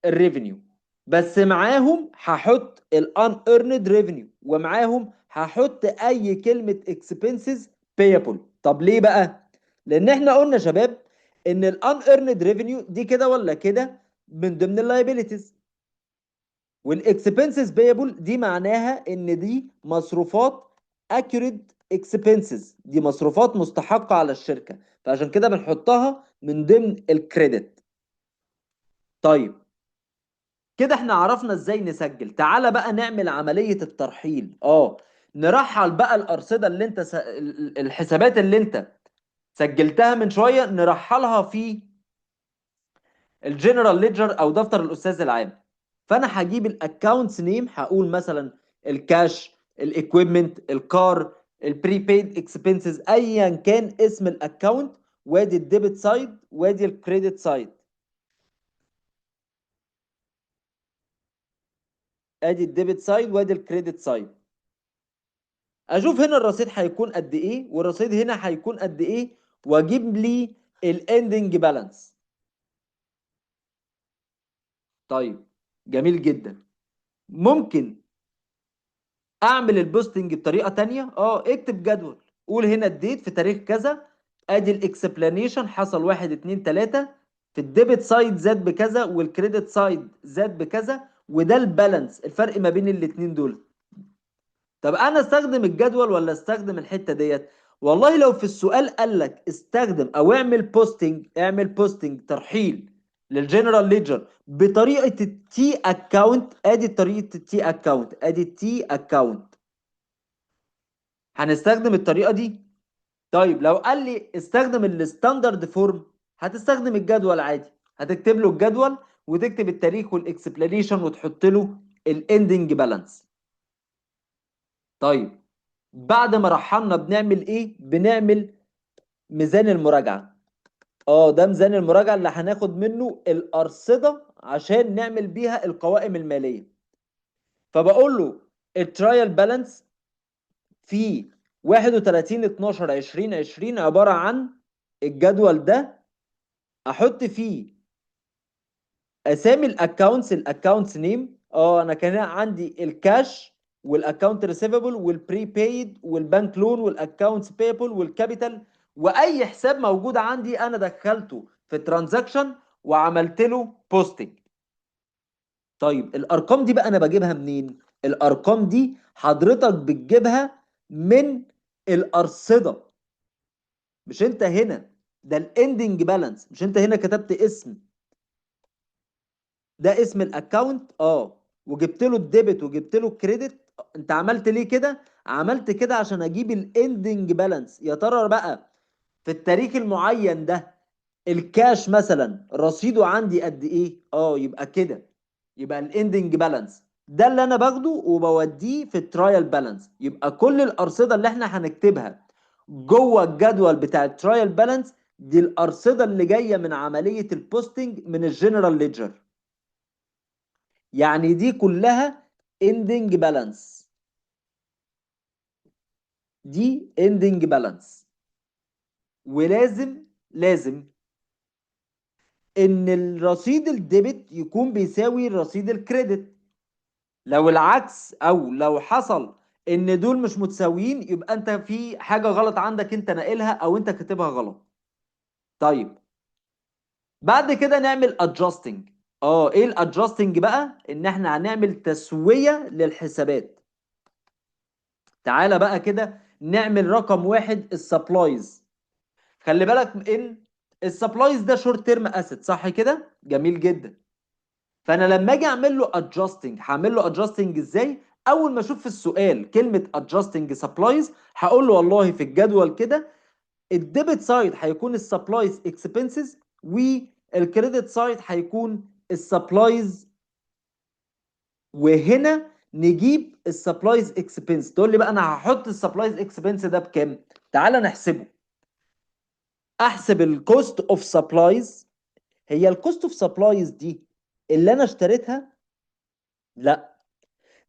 الريفينيو. بس معاهم هحط الان ايرند ريفينيو، ومعاهم هحط اي كلمه اكسبنسز بيبل. طب ليه بقى؟ لان احنا قلنا يا شباب ان الان ايرند ريفينيو دي كده ولا كده من ضمن اللايبيليتيز، والاكسبنسز بيبل دي معناها ان دي مصروفات accurate expenses، دي مصروفات مستحقه على الشركه، فعشان كده بنحطها من ضمن الكريدت. طيب كده احنا عرفنا ازاي نسجل. تعالى بقى نعمل عملية الترحيل. نرحل بقى الأرصدة اللي انت الحسابات اللي انت سجلتها من شوية، نرحلها في الجنرال ليدجر او دفتر الأستاذ العام. فانا هجيب الاكونتس نيم، هقول مثلا الكاش، الايكويبمنت، الكار، البريبيد اكسبنسز، ايا كان اسم الاكونت، وادي الديبت سايد وادي الكريدت سايد. ادي الديبت سايد وادي الكريدت سايد. اشوف هنا الرصيد هيكون قد ايه والرصيد هنا هيكون قد ايه، واجيب لي الاندنج بالانس. طيب جميل جدا. ممكن اعمل البوستنج بطريقه تانية. اكتب جدول، قول هنا الديت في تاريخ كذا، ادي الاكسبلانيشن، حصل 1 2 3 في الديبت سايد زاد بكذا والكريدت سايد زاد بكذا، وده البالانس، الفرق ما بين الاتنين دول. طب انا استخدم الجدول ولا استخدم الحته ديت؟ والله لو في السؤال قال لك استخدم او اعمل بوستنج، اعمل بوستنج ترحيل للجنرال ليدجر بطريقه التي اكاونت، ادي طريقه التي اكاونت، ادي التي اكاونت، هنستخدم الطريقه دي. طيب لو قال لي استخدم الستاندرد فورم، هتستخدم الجدول عادي، هتكتب له الجدول وتكتب التاريخ والاكسبلانيشن وتحط له الاندنج بالانس. طيب بعد ما رحلنا بنعمل ايه؟ بنعمل ميزان المراجعه. ده ميزان المراجعه اللي هناخد منه الارصده عشان نعمل بيها القوائم الماليه. فبقول له الترايل بالانس في 31 12 2020 عباره عن الجدول ده، احط فيه اسامي الاكونتس، الاكونتس نيم. انا كان عندي الكاش والاكونت ريسيفبل والبري بايد والبنك لون والاكونتس بيبل والكابيتال، واي حساب موجود عندي انا دخلته في الترانزاكشن وعملت له بوستنج. طيب الارقام دي بقى انا بجيبها منين؟ الارقام دي حضرتك بتجيبها من الارصده. مش انت هنا ده الاندنج بالانس، مش انت هنا كتبت ده اسم الاكونت، وجبت له الديبت وجبت له الكريدت. انت عملت ليه كده؟ عملت كده عشان اجيب الاندنج بالانس. يا ترى بقى في التاريخ المعين ده الكاش مثلا رصيده عندي قد ايه؟ يبقى كده، يبقى الاندنج بالانس ده اللي انا باخده وبوديه في الترايل بالانس. يبقى كل الارصده اللي احنا هنكتبها جوه الجدول بتاع الترايل بالانس دي الارصده اللي جايه من عمليه البوستنج من الجنرال ليدجر. يعني دي كلها ending balance، دي ending balance. ولازم ان الرصيد الديبت يكون بيساوي الرصيد الكريدت. لو العكس او لو حصل ان دول مش متساويين يبقى انت في حاجة غلط عندك، انت ناقلها او انت كاتبها غلط. طيب بعد كده نعمل adjusting. ايه الادجستنج بقى؟ ان احنا هنعمل تسوية للحسابات. تعالى بقى كده نعمل رقم واحد السبلايز. خلي بالك ان السبلايز ده شورت تيرم اسيت، صح كده؟ جميل جدا. فانا لما اجي اعمل له ادجستنج هعمل له ادجستنج ازاي؟ اول ما اشوف في السؤال كلمه ادجستنج سبلايز هقول له والله في الجدول كده الديبت سايد هيكون السبلايز اكسبنسز والكريدت سايد هيكون السبلايز، وهنا نجيب السبلايز اكسبنس. تقول لي بقى انا هحط السبلايز اكسبنس ده بكام؟ تعالى نحسبه. احسب الكوست اوف سبلايز. هي الكوست اوف سبلايز دي اللي انا اشتريتها؟ لا،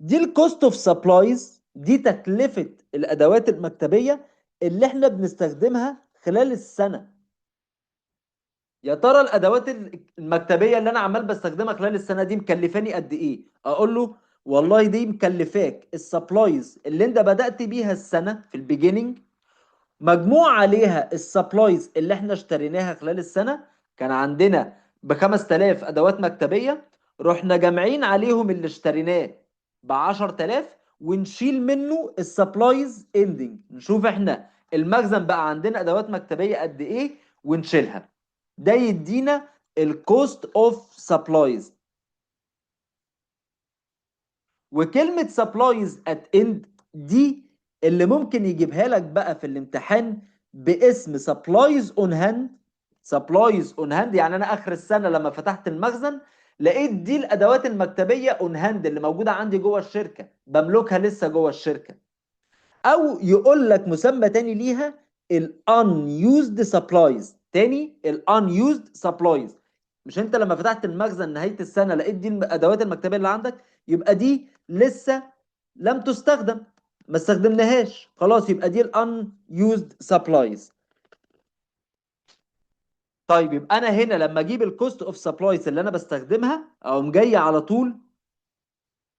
دي الكوست اوف سبلايز دي تكلفة الادوات المكتبية اللي احنا بنستخدمها خلال السنة. يا ترى الادوات المكتبية اللي انا عمال بستخدمها خلال السنة دي مكلفاني قد ايه؟ اقول له والله دي مكلفاك السبلايز اللي انت بدأت بيها السنة في البيجيننج، مجموع عليها السبلايز اللي احنا اشتريناها خلال السنة. كان عندنا ب 5000 ادوات مكتبية، رحنا جامعين عليهم اللي اشتريناه ب 10000 ونشيل منه السبلايز اندنج، نشوف احنا المخزن بقى عندنا ادوات مكتبية قد ايه ونشيلها. ده يدينا الكوست اوف سبلايز. وكلمة سبلايز ات اند دي اللي ممكن يجيبها لك بقى في الامتحان باسم سبلايز اون هاند. سبلايز اون هاند يعني انا اخر السنة لما فتحت المخزن لقيت دي الادوات المكتبية اون هاند اللي موجودة عندي جوه الشركة، بملكها لسه جوه الشركة. او يقول لك مسمى تاني ليها الانيوزد سبلايز. تاني الانيوزد سبلايز، مش انت لما فتحت المخزن نهاية السنة لقيت دي الادوات المكتبية اللي عندك؟ يبقى دي لسه لم تستخدم، ما استخدمناهاش خلاص، يبقى دي الانيوزد سبلايز. طيب يبقى انا هنا لما اجيب الكوست اوف سبلايز اللي انا بستخدمها اقوم جاي على طول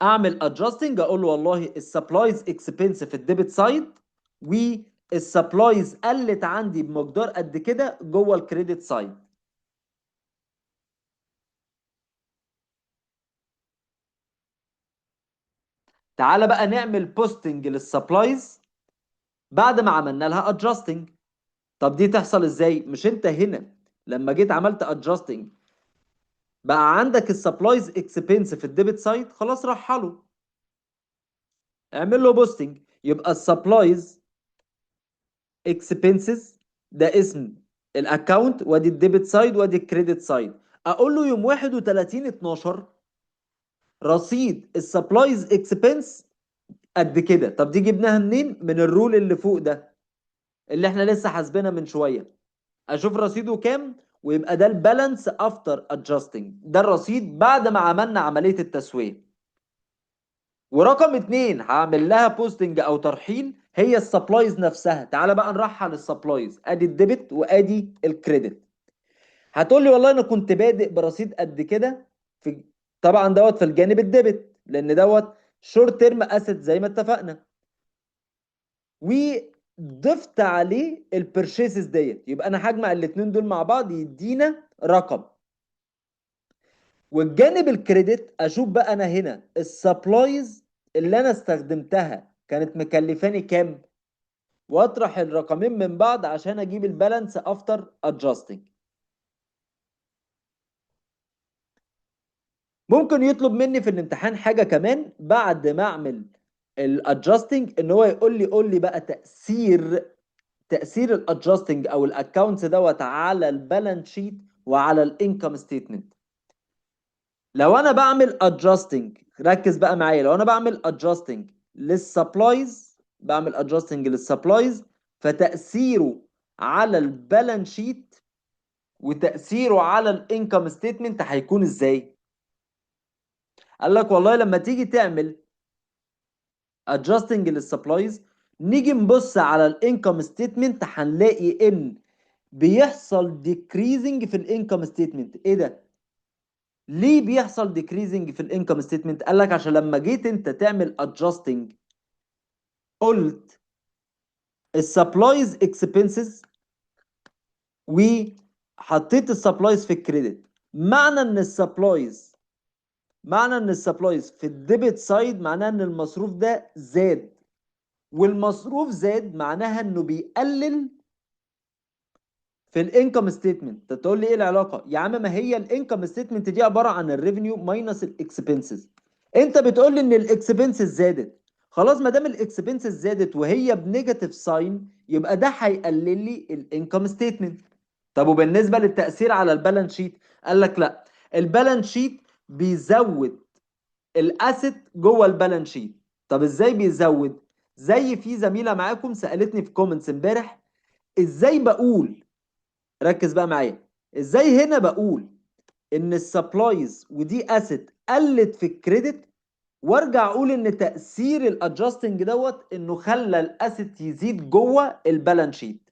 اعمل ادجستنج، اقول له والله السبلايز اكسبنس في الديبت سايد السبلايز قلت عندي بمقدار قد كده جوه الكريدت سايد. تعالى بقى نعمل بوستنج للسبلايز بعد ما عملنا لها ادجستنج. طب دي تحصل ازاي؟ مش انت هنا لما جيت عملت ادجستنج بقى عندك السبلايز اكسبنس في الديبت سايد، خلاص راح له، اعمل له بوستنج. يبقى السبلايز اكسبنسز ده اسم الاكونت، وادي الديبت سايد وادي الكريدت سايد. اقول له يوم 31 12 رصيد السبلايز اكسبنس قد كده. طب دي جبناها منين؟ من الرول اللي فوق ده اللي احنا لسه حاسبينها من شويه. اشوف رصيده كام ويبقى ده البالانس افتر ادجستنج، ده الرصيد بعد ما عملنا عمليه التسويه. ورقم اتنين هعمل لها بوستنج او ترحيل هي السبلايز نفسها. تعالى بقى نرحل السبلايز، ادي الديبت وادي الكريدت. هتقول لي والله انا كنت بادئ برصيد قد كده، في طبعا دوت في الجانب الديبت لان دوت شورت تيرم اسيت زي ما اتفقنا، وضفت عليه البرشيسز ديت، يبقى انا هجمع الاثنين دول مع بعض يدينا رقم. والجانب الكريدت اشوف بقى انا هنا السبلايز اللي انا استخدمتها كانت مكلفاني كام، واطرح الرقمين من بعض عشان اجيب البالانس افتر ادجستنج. ممكن يطلب مني في الامتحان حاجه كمان بعد ما اعمل الادجستنج، ان هو يقول لي بقى تاثير الادجستنج او الاكونتس دوت على البالانس شيت وعلى الانكم ستيتمنت. لو انا بعمل ادجستنج، ركز بقى معايا، لو انا بعمل ادجستنج للسبلايز، بعمل ادجستنج للسبلايز، فتاثيره على البالانس شيت وتاثيره على الانكم ستيتمنت هيكون ازاي؟ قال لك والله لما تيجي تعمل adjusting للسبلايز، نيجي نبص على الانكم ستيتمنت هنلاقي ان بيحصل decreasing في الانكم ستيتمنت. ايه ده؟ ليه بيحصل decreasing في الانكم ستيتمنت؟ قال لك عشان لما جيت انت تعمل adjusting قلت السبلايز اكسبنسز وحطيت السبلايز في الكريدت. معنى ان السبلايز في الديبت سايد معناه ان المصروف ده زاد، والمصروف زاد معناها انه بيقلل في الانكم ستيتمنت. تقول لي ايه العلاقه يا عم؟ ما هي الانكم ستيتمنت دي عباره عن الريفينيو ماينس الاكسبنسز. انت بتقول لي ان الاكسبنسز زادت، خلاص ما دام الاكسبنسز زادت وهي بنيجاتيف ساين يبقى ده هيقلل لي الانكم ستيتمنت. طب وبالنسبه للتاثير على البالانس شيت؟ قال لك لا، البالانس شيت بيزود الاسيت جوه البالانس شيت. طب ازاي بيزود؟ زي في زميله معاكم سالتني في كومنتس امبارح ازاي بقول، ركز بقى معايا، ازاي هنا بقول ان السبلايز ودي اسيت قلت في الكريدت وارجع اقول ان تاثير الادجستنج دوت انه خلى الاسيت يزيد جوه البالانس شيت.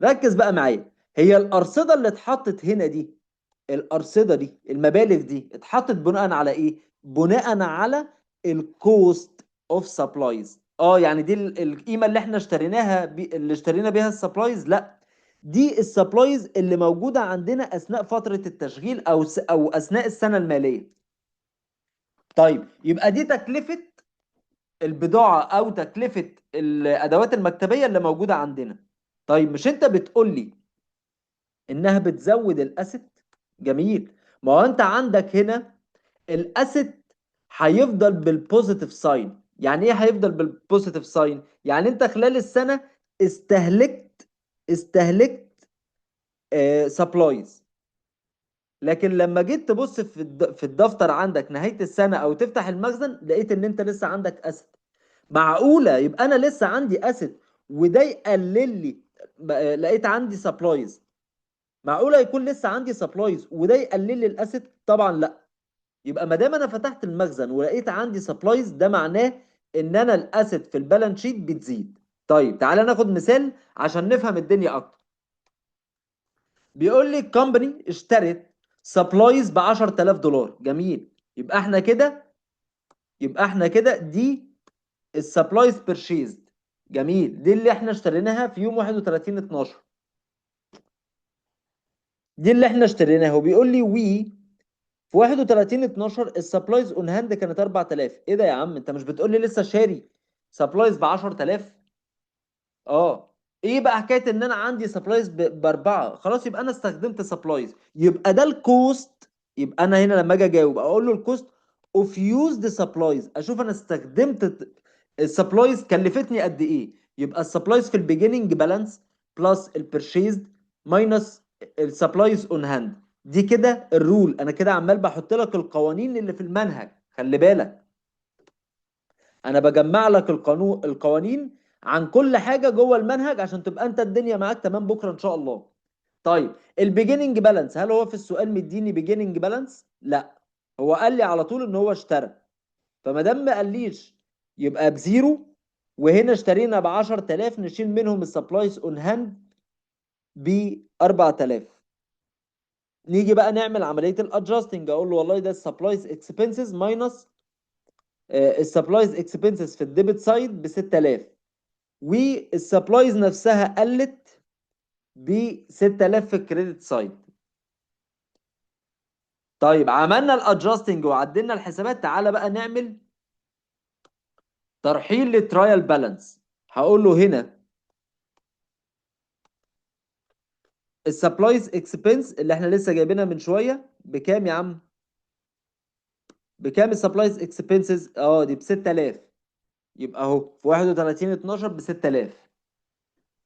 ركز بقى معايا، هي الارصده اللي اتحطت هنا دي، الارصده دي المبالغ دي اتحطت بناء على ايه؟ بناء على الكوست اوف سبلايز. يعني دي القيمه اللي احنا اشتريناها اللي اشترينا بيها السبلايز؟ لا، دي السبلايز اللي موجوده عندنا اثناء فتره التشغيل او اثناء السنه الماليه. طيب يبقى دي تكلفه البضاعه او تكلفه الادوات المكتبيه اللي موجوده عندنا. طيب مش انت بتقول لي انها بتزود الاسيت؟ جميل، ما هو انت عندك هنا الاسيت هيفضل بالبوزيتيف ساين. يعني ايه هيفضل بالبوزيتيف ساين؟ يعني انت خلال السنه استهلكت سبلايز، لكن لما جيت تبص في الدفتر عندك نهايه السنه او تفتح المخزن لقيت ان انت لسه عندك اسيت. معقوله يبقى انا لسه عندي اسيت وده يقلل لي؟ لقيت عندي سبلايز، معقوله يكون لسه عندي سبلايز وده يقلل لي الاسيت؟ طبعا لا. يبقى ما دام انا فتحت المخزن ولقيت عندي سبلايز ده معناه ان انا الاسيت في البالانس شيت بتزيد. طيب تعالى ناخد مثال عشان نفهم الدنيا اكتر. بيقول لي الكومباني اشترت سبلايز ب 10000 دولار. جميل، يبقى احنا كده دي السبلايز بيرشيزد، جميل، دي اللي احنا اشتريناها في يوم 31/12. دي اللي احنا اشتريناها، وبيقول لي في 31/12 السبلايز اون هاند كانت 4000. ايه ده يا عم، انت مش بتقول لي لسه شاري سبلايز ب 10000؟ اه. ايه بقى حكايه ان انا عندي سبلايز باربعه؟ خلاص يبقى انا استخدمت سبلايز، يبقى ده الكوست. يبقى انا هنا لما اجي اجاوب اقول له الكوست اوف يوزد سبلايز، اشوف انا استخدمت السبلايز كلفتني قد ايه. يبقى السبلايز في البيجيننج بالانس بلس البرشيزد ماينس السبلايز اون هاند. دي كده الرول. انا كده عمال بحط لك القوانين اللي في المنهج، خلي بالك. انا بجمع لك القوانين عن كل حاجه جوه المنهج عشان تبقى انت الدنيا معاك تمام بكره ان شاء الله. طيب البيجيننج بالانس، هل هو في السؤال مديني بيجيننج بالانس؟ لا، هو قال لي على طول ان هو اشترى. فما دام ما قاليش يبقى بزيرو. وهنا اشترينا ب 10000، نشيل منهم السبلايز اون هاند ب 4000. نيجي بقى نعمل عمليه الادجستنج، اقول له والله ده السبلايز اكسبنسز ماينس السبلايز اكسبنسز في الديبت سايد ب 6000، والسبلايز نفسها قلت ب 6000 في الكريدت سايد. طيب عملنا الادجستنج وعدلنا الحسابات، تعالى بقى نعمل ترحيل للترايل بالانس. هقول له هنا السبلايز اكسبنس اللي احنا لسه جايبينها من شويه بكام يا عم؟ بكام السبلايز اكسبنسز؟ دي ب 6000. يبقى اهو في 31/12 ب 6000.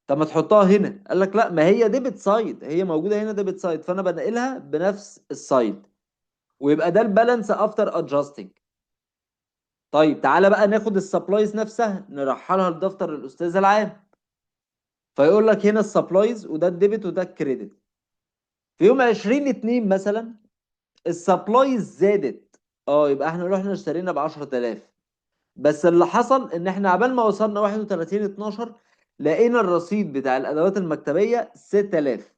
طب ما تحطها هنا، قال لك لا، ما هي ديبت سايد، هي موجوده هنا ديبت سايد، فانا بنقلها بنفس السايد، ويبقى ده البالانس افتر ادجستنج. طيب تعالى بقى ناخد السبلايز نفسها نرحلها لدفتر الاستاذ العام. فيقول لك هنا السبلايز، وده الديبت وده الكريدت. في يوم 20/2 مثلا السبلايز زادت. يبقى احنا رحنا اشترينا ب 10000. بس اللي حصل ان احنا عبال ما وصلنا 31/12 لقينا الرصيد بتاع الادوات المكتبيه 6000.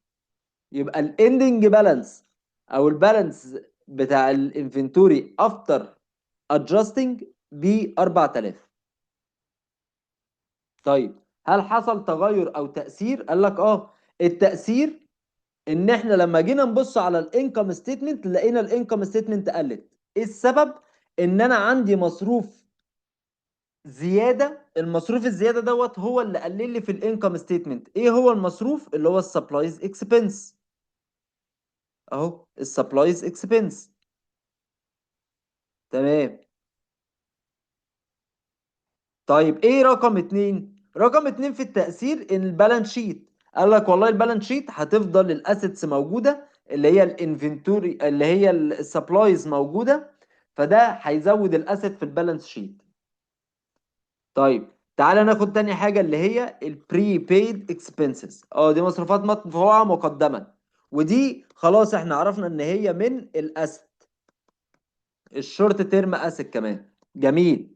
يبقى الاندنج بالانس او البالانس بتاع الانفنتوري افتر ادجستنج ب 4000. طيب هل حصل تغير او تاثير؟ قال لك التاثير ان احنا لما جينا نبص على الانكم ستيتمنت لقينا الانكم ستيتمنت قلت. ايه السبب؟ ان انا عندي مصروف زياده. المصروف الزياده دوت هو اللي قلل لي في الانكم ستيتمنت. ايه هو المصروف؟ اللي هو السبلايز اكسبنس. اهو السبلايز اكسبنس. تمام. طيب ايه رقم اتنين؟ رقم اتنين في التأثير ان البالانس شيت قال لك والله البالانس شيت هتفضل الاسيتس موجودة، اللي هي الانفنتوري اللي هي السبلايز موجودة، فده هيزود الاسيت في البالانس شيت. طيب تعالى ناخد تاني حاجة اللي هي البري بيد اكسبنسز. دي مصروفات مدفوعة مقدما، ودي خلاص احنا عرفنا ان هي من الاسيت، الشورت تيرم اسيت كمان. جميل.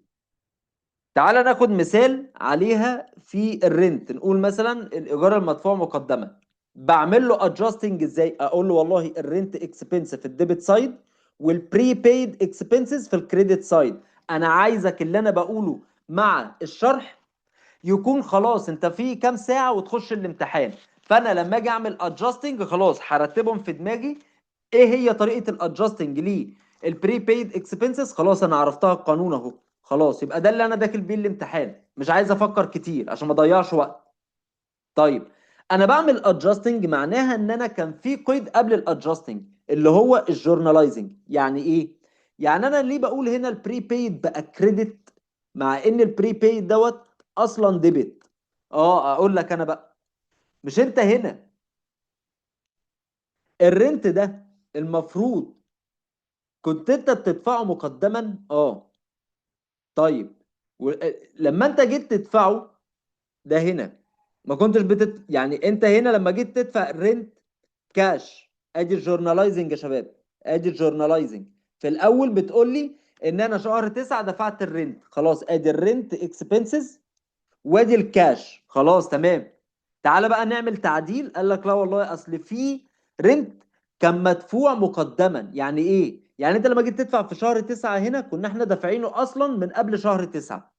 تعال ناخد مثال عليها في الرنت. نقول مثلا الايجار المدفوع مقدما. بعمل له ادجستنج ازاي؟ اقول له والله الرنت اكسبنس في الديبت سايد والبري بيد اكسبنسز في الكريدت سايد. انا عايزك اللي انا بقوله مع الشرح يكون خلاص انت في كام ساعه وتخش الامتحان. فانا لما اجي اعمل ادجستنج خلاص هرتبهم في دماغي. ايه هي طريقه الادجستنج ليه البري بيد اكسبنسز؟ خلاص انا عرفتها القانون اهو. خلاص يبقى ده اللي انا داخل بيه الامتحان، مش عايز افكر كتير عشان ما اضيعش وقت. طيب انا بعمل ادجستنج معناها ان انا كان في قيد قبل الادجستنج اللي هو الجورناليزنج. يعني ايه؟ يعني انا ليه بقول هنا البري بيد بقى كريدت مع ان البري بيد دوت اصلا ديبت؟ اقول لك انا بقى. مش انت هنا الرنت ده المفروض كنت انت بتدفعه مقدما؟ طيب لما انت جيت تدفعه ده هنا ما كنتش يعني انت هنا لما جيت تدفع الرنت كاش. ادي الجورناليزنج يا شباب، ادي الجورناليزنج. في الاول بتقول لي ان انا شهر 9 دفعت الرنت، خلاص ادي الرنت اكسبنسز وادي الكاش. خلاص تمام. تعالى بقى نعمل تعديل. قال لك لا والله اصل في رنت كان مدفوع مقدما. يعني ايه؟ يعني انت لما جيت تدفع في شهر 9 هنا كنا احنا دافعينه اصلا من قبل شهر 9.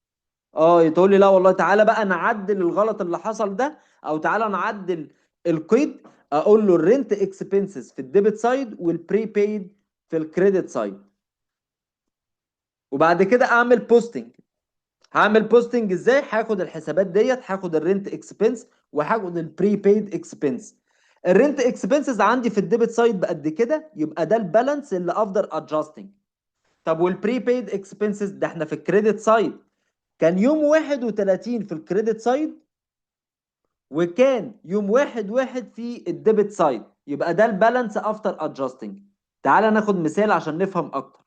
تقول لي لا والله تعالى بقى نعدل الغلط اللي حصل ده، او تعالى نعدل القيد. اقول له الرنت اكسبنسز في الديبت سايد والبري بايد في الكريدت سايد، وبعد كده اعمل بوستنج. هعمل بوستنج ازاي؟ هاخد الحسابات ديت، هاخد الرنت اكسبنس وهاخد البري بايد اكسبنس. الرنت اكسبنسز عندي في الديبت سايد بقد كده، يبقى ده البالانس اللي افضل ادجاستنج. طب والبري بايد اكسبنسز ده احنا في الكريدت سايد، كان يوم 31 في الكريدت سايد، وكان يوم 1/1 في الديبت سايد، يبقى ده البالانس افتر ادجاستنج. تعال ناخد مثال عشان نفهم اكتر.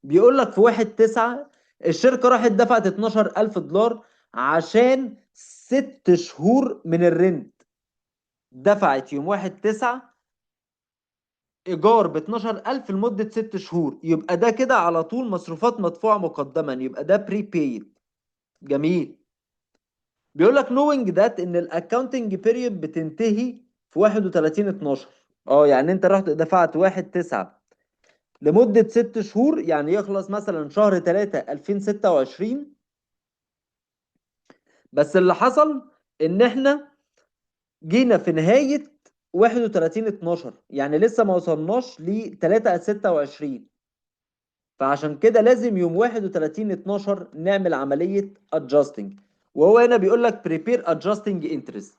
بيقول لك في 1/9 الشركة راحت دفعت 12,000 دولار عشان 6 شهور من الرنت. دفعت يوم 1/9 إيجار ب 12,000 لمدة 6 شهور، يبقى ده كده على طول مصروفات مدفوعة مقدما، يبقى ده بري بيد. جميل. بيقول لك knowing that ان الاكونتنج بيريود بتنتهي في 31/12. يعني انت رحت دفعت 1/9 لمدة 6 شهور، يعني يخلص مثلا شهر 3 2026. بس اللي حصل ان احنا جينا في نهاية 31/12، يعني لسه ما وصلناش ل 3/26. فعشان كده لازم يوم 31/12 نعمل عملية adjusting. وهو هنا بيقول لك prepare adjusting interest.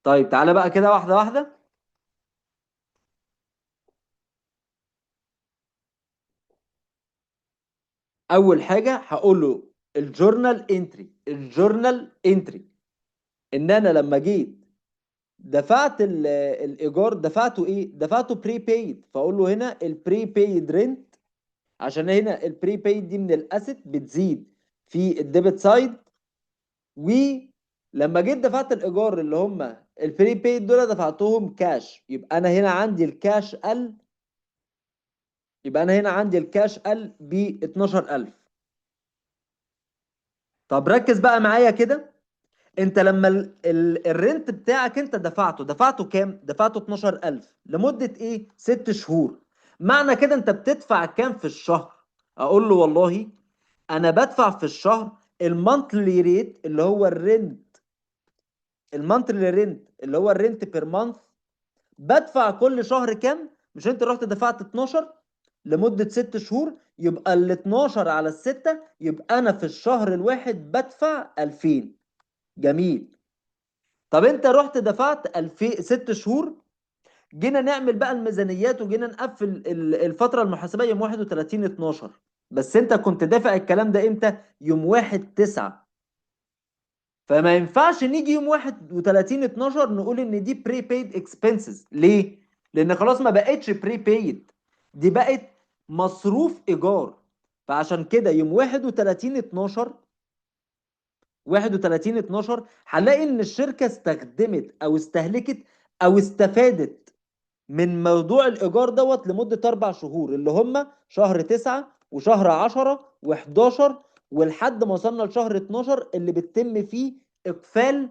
طيب تعالى بقى كده واحدة واحدة. اول حاجه هقول له الجورنال انتري ان انا لما جيت دفعت الايجار دفعته ايه؟ دفعته بري بايد، فاقول له هنا البري بايد رنت، عشان هنا البري بايد دي من الاسيت بتزيد في الديبت سايد. ولما جيت دفعت الايجار اللي هم البري بايد دول دفعتهم كاش، يبقى انا هنا عندي الكاش قل، ب 12,000. طب ركز بقى معايا كده. انت لما الرنت بتاعك انت دفعته كام؟ دفعته 12,000 لمدة ايه؟ 6 شهور. معنى كده انت بتدفع كام في الشهر؟ اقول له والله انا بدفع في الشهر المونثلي ريت اللي هو الرنت، الرنت بير مانث. بدفع كل شهر كام؟ مش انت رحت دفعت 12 لمدة 6 شهور، يبقى ال 12 على ال6، يبقى انا في الشهر الواحد بدفع 2000. جميل. طب انت رحت دفعت 2000 6 شهور، جينا نعمل بقى الميزانيات وجينا نقفل الفترة المحاسبية يوم 31/12. بس انت كنت دافع الكلام ده امتى؟ يوم 1/9. فما ينفعش نيجي يوم 31/12 نقول ان دي بري بايد اكسبنسز. ليه؟ لان خلاص ما بقتش بري بايد، دي بقت مصروف ايجار. فعشان كده يوم 31/12 هنلاقي ان الشركه استخدمت او استهلكت او استفادت من موضوع الايجار دوت لمده 4 شهور، اللي هم شهر 9 وشهر 10 و11، ولحد ما وصلنا لشهر 12 اللي بتتم فيه اقفال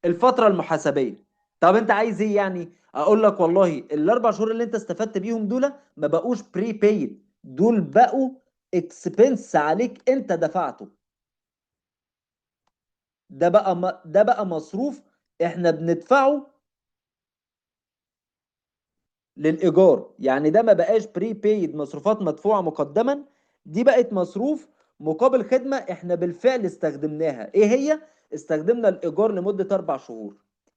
الفتره المحاسبيه. طب انت عايز ايه يعني؟ اقول لك والله ال4 شهور اللي انت استفدت بيهم دول ما بقوش بري بايد، دول بقوا اكسبنس عليك انت دفعته. ده بقى مصروف احنا بندفعه للايجار، يعني ده ما بقاش بري بايد مصروفات مدفوعه مقدما، دي بقت مصروف مقابل خدمه احنا بالفعل استخدمناها. ايه هي؟ استخدمنا الايجار لمده 4 شهور.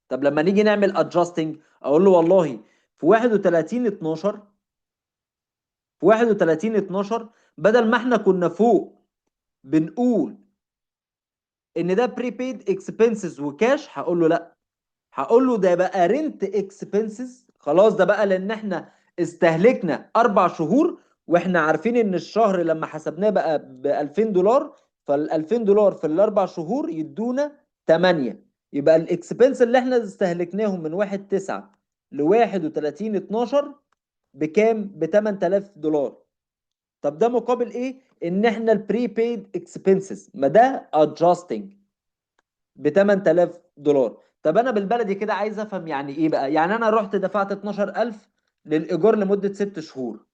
طب لما نيجي نعمل ادجاستنج اقول له والله في 31/12، بدل ما احنا كنا فوق بنقول ان ده بري بايد اكسبنسز وكاش، هقول له لا، هقول له ده بقى رنت اكسبنسز. خلاص ده بقى لان احنا استهلكنا 4 شهور، واحنا عارفين ان الشهر لما حسبناه بقى ب 2000 دولار، فال 2000 دولار في ال4 شهور يدونا 8. يبقى الاكسبنس اللي احنا استهلكناهم من 1/9 ل 31/12 بكام؟ ب 8000 دولار. طب ده مقابل ايه؟ ان احنا البري بايد اكسبنسز، ما ده ادجاستنج ب 8000 دولار. طب انا بالبلدي كده عايز افهم يعني ايه بقى؟ يعني انا رحت دفعت 12000 للايجار لمده 6 شهور،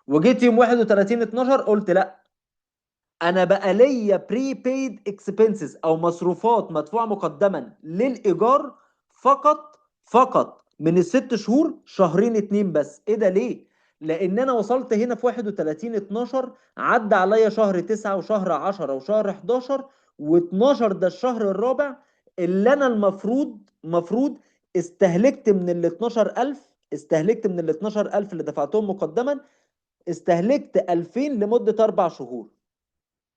وجيت يوم 31/12 قلت لا، انا بقى ليا بريبيد اكسبنسز او مصروفات مدفوعه مقدما للايجار فقط من الست شهور شهرين اتنين بس. ايه ده ليه؟ لان انا وصلت هنا في 31 12 عدى عليا شهر 9 وشهر 10 وشهر 11 و12 ده الشهر الرابع اللي انا المفروض استهلكت من ال 12000 استهلكت من ال 12000 اللي دفعتهم مقدما استهلكت 2000 لمدة 4 شهور.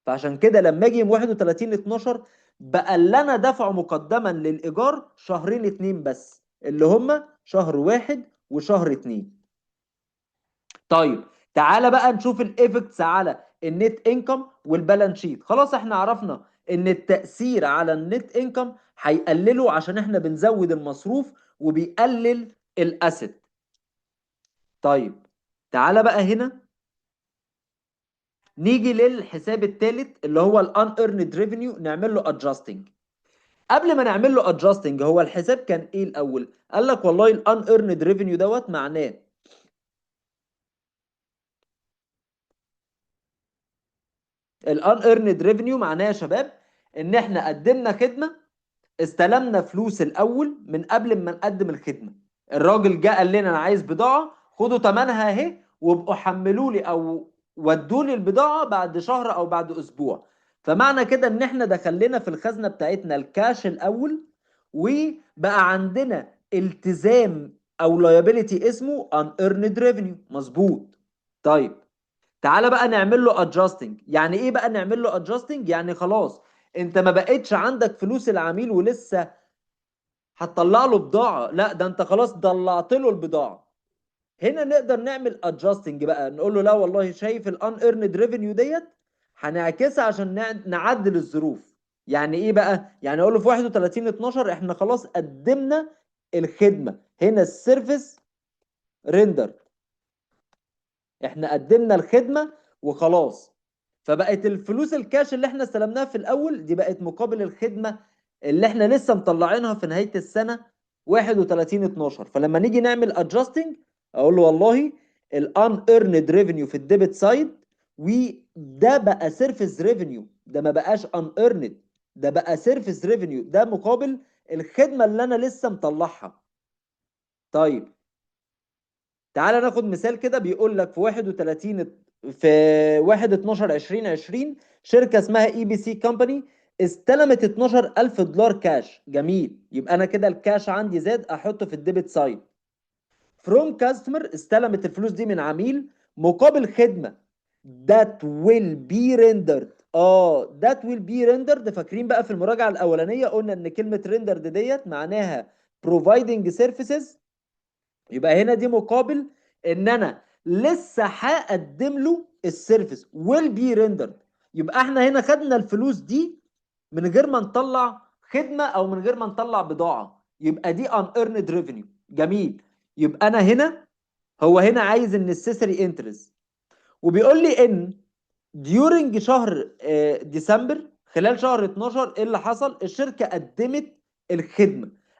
فعشان كده لما اجي يوم 31 12 بقى اللي انا دافعه مقدما للايجار شهرين اتنين بس اللي هما شهر واحد وشهر اتنين. طيب تعالى بقى نشوف الايفكتس على النت انكم والبالانس شيت. خلاص احنا عرفنا ان التأثير على النت انكم هيقلله عشان احنا بنزود المصروف وبيقلل الاسيت. طيب تعالى بقى هنا نيجي للحساب الثالث اللي هو الان earned revenue نعمل له adjusting. قبل ما نعمل له adjusting هو الحساب كان ايه الاول؟ قال لك والله الان earned revenue دوت معناه الان earned revenue معناه يا شباب ان احنا قدمنا خدمه استلمنا فلوس الاول من قبل ما نقدم الخدمه. الراجل جه قال لنا انا عايز بضاعه خدوا ثمنها اهي وابقوا حملوا لي او ودوا لي البضاعه بعد شهر او بعد اسبوع. فمعنى كده ان احنا دخل لنا في الخزنه بتاعتنا الكاش الاول وبقى عندنا التزام او liability اسمه unearned revenue. مظبوط. طيب تعالى بقى نعمل له adjusting. يعني ايه بقى نعمل له adjusting؟ يعني خلاص انت ما بقتش عندك فلوس العميل ولسه هتطلع له بضاعة، لا ده انت خلاص طلعت له البضاعة. هنا نقدر نعمل adjusting بقى نقول له لا والله شايف ال unearned revenue ديت هنعكسها عشان نعدل الظروف. يعني ايه بقى؟ يعني اقول له في 31 12 احنا خلاص قدمنا الخدمة. هنا السيرفيس ريندر احنا قدمنا الخدمة وخلاص. فبقت الفلوس الكاش اللي احنا استلمناها في الاول دي بقت مقابل الخدمة اللي احنا لسه مطلعينها في نهاية السنة 31 12. فلما نيجي نعمل ادجستنج اقول له والله الان earned revenue في الديبت سايد وده بقى سيرفيس ريفينيو، ده ما بقاش ان earned، ده بقى سيرفيس ريفينيو، ده مقابل الخدمة اللي انا لسه مطلعها. طيب تعالى ناخد مثال كده بيقول لك في 31 في 1 12 2020 شركه اسمها اي بي سي كومباني استلمت 12000 دولار كاش. جميل، يبقى انا كده الكاش عندي زاد احطه في الديبت سايد. فروم كاستمر استلمت الفلوس دي من عميل مقابل خدمه that will be rendered. that will be rendered. فاكرين بقى في المراجعه الاولانيه قلنا ان كلمه rendered ديت معناها providing services. يبقى هنا دي مقابل ان انا لسه هقدم له السيرفيس will be rendered. يبقى احنا هنا خدنا الفلوس دي من غير ما نطلع خدمة او من غير ما نطلع بضاعة، يبقى دي unearned revenue. جميل، يبقى انا هنا هو هنا عايز النسيسري انترست وبيقول لي ان during شهر ديسمبر خلال شهر 12 ايه اللي حصل؟ الشركة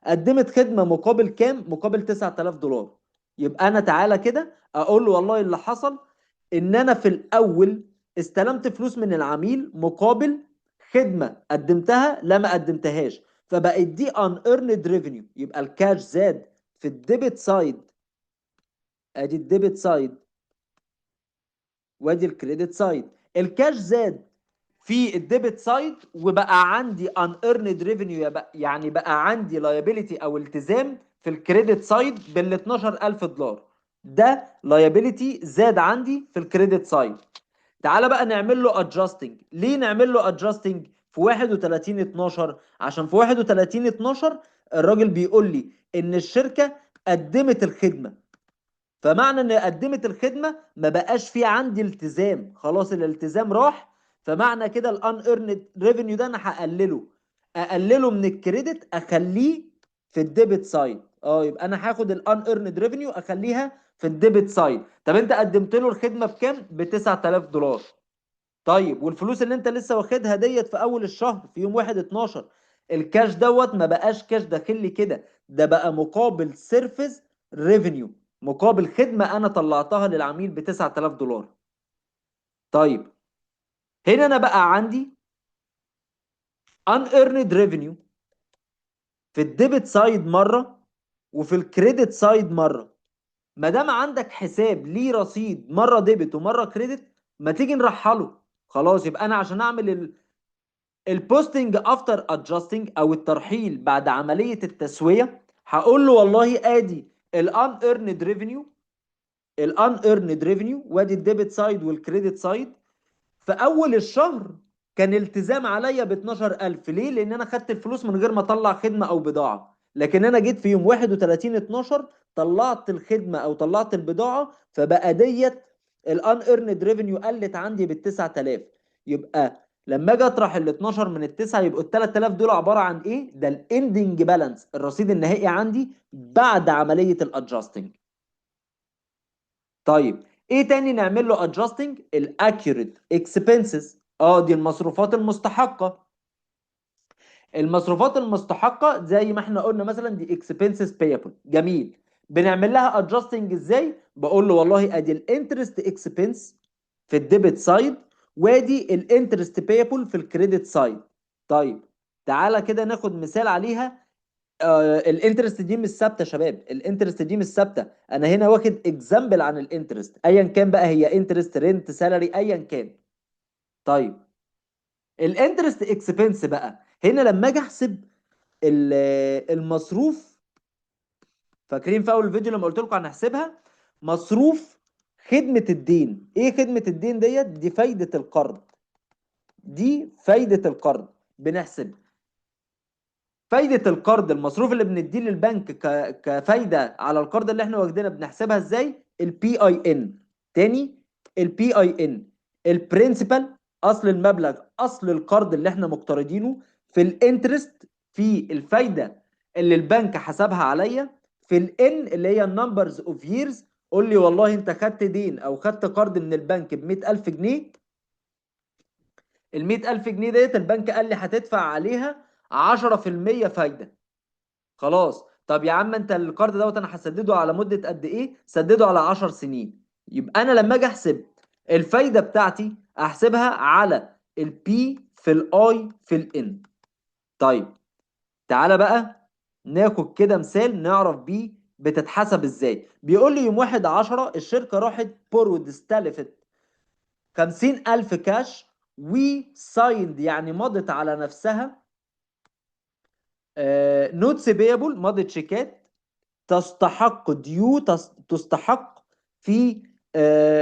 قدمت خدمة مقابل كام؟ مقابل 9000 دولار. يبقى انا تعالى كده اقول له والله اللي حصل ان انا في الاول استلمت فلوس من العميل مقابل خدمة قدمتها لا ما قدمتهاش، فبقت دي unearned revenue. يبقى الكاش زاد في الديبت سايد، ادي الديبت سايد وادي الكريدت سايد. الكاش زاد في الديبت سايد وبقى عندي ان earned revenue، يعني بقى عندي liability او التزام في الكريدت سايد بال 12000 دولار. ده liability زاد عندي في الكريدت سايد. تعالى بقى نعمل له adjusting. ليه نعمل له adjusting في 31 12؟ عشان في 31 12 الراجل بيقول لي ان الشركة قدمت الخدمة. فمعنى ان قدمت الخدمه ما بقاش في عندي التزام، خلاص الالتزام راح. فمعنى كده الان ايرند ريفينيو ده انا اقلله من الكريدت اخليه في الديبت سايد. يبقى انا هاخد الان ايرند ريفينيو اخليها في الديبت سايد. طب انت قدمت له الخدمه بكام؟ ب 9000 دولار. طيب والفلوس اللي انت لسه واخدها ديت في اول الشهر في يوم 1 12 الكاش دوت ما بقاش كاش داخل لي كده، ده بقى مقابل سيرفيس ريفينيو، مقابل خدمة انا طلعتها للعميل ب 9000 دولار. طيب هنا انا بقى عندي unearned revenue في الديبت سايد مره وفي الكريدت سايد مره. ما دام عندك حساب ليه رصيد مره ديبت ومره كريدت، ما تيجي نرحله. خلاص، يبقى انا عشان اعمل البوستنج افتر ادجستنج او الترحيل بعد عمليه التسويه، هقول له والله ادي الان ايرند ريفينيو، الان ايرند ريفينيو وادي الديبت سايد والكريدت سايد. في اول الشهر كان التزام عليا ب 12000. ليه؟ لان انا خدت الفلوس من غير ما اطلع خدمه او بضاعه. لكن انا جيت في يوم 31 12 طلعت الخدمه او طلعت البضاعه، فبقى ديت الان ايرند ريفينيو قلت عندي بال 9000. يبقى لما اجي اطرح ال 12 من التسعه، يبقوا ال 3000 دول عباره عن ايه؟ ده الاندنج بالانس، الرصيد النهائي عندي بعد عمليه الادجستنج. طيب ايه تاني نعمل له ادجستنج؟ الاكيوريت اكسبنسز. دي المصروفات المستحقه. المصروفات المستحقه زي ما احنا قلنا مثلا دي اكسبنسز بيبل. جميل. بنعمل لها ادجستنج ازاي؟ بقول له والله ادي الانترست اكسبنس في الديبت سايد، وادي الانترست بيبل في الكريدت سايد. طيب تعالى كده ناخد مثال عليها. الانترست دي مش ثابته يا شباب، الانترست دي مش ثابته. انا هنا واخد اكزامبل عن الانترست ايا كان بقى، هي انترست رينت سالري ايا كان. طيب الانترست اكسبنس بقى هنا لما اجي احسب المصروف، فاكرين في اول فيديو لما قلت لكم هنحسبها مصروف خدمه الدين؟ ايه خدمه الدين ديت؟ دي فايده القرض، دي فايده القرض. بنحسب فايدة القرض، المصروف اللي بنديه للبنك كفايدة على القرض اللي احنا واخدينها، بنحسبها ازاي؟ البي اي ان. تاني، البي اي ان، البرنسبل، اصل المبلغ، اصل القرض اللي احنا مقترضينه، في الانترست، في الفايدة اللي البنك حسبها عليا، في الان اللي هي النمبرز اوف ييرز. قول لي والله انت خدت دين او خدت قرض من البنك ب 100000 جنيه، ال 100000 جنيه ديت البنك قال لي هتدفع عليها 10% فايدة. خلاص، طب يا عم انت القرض دوت انا هسدده على مدة قد ايه؟ سدده على 10 سنين. يبقى انا لما اجي احسب الفايدة بتاعتي احسبها على البي في الاي في الان. طيب تعالى بقى ناخد كده مثال نعرف بيه بتتحسب ازاي. بيقول لي يوم 1/10 الشركة راحت بورود استلفت 50000 كاش، وسايند يعني مضت على نفسها نوتس بيبل، مضت شيكات تستحق ديو تستحق في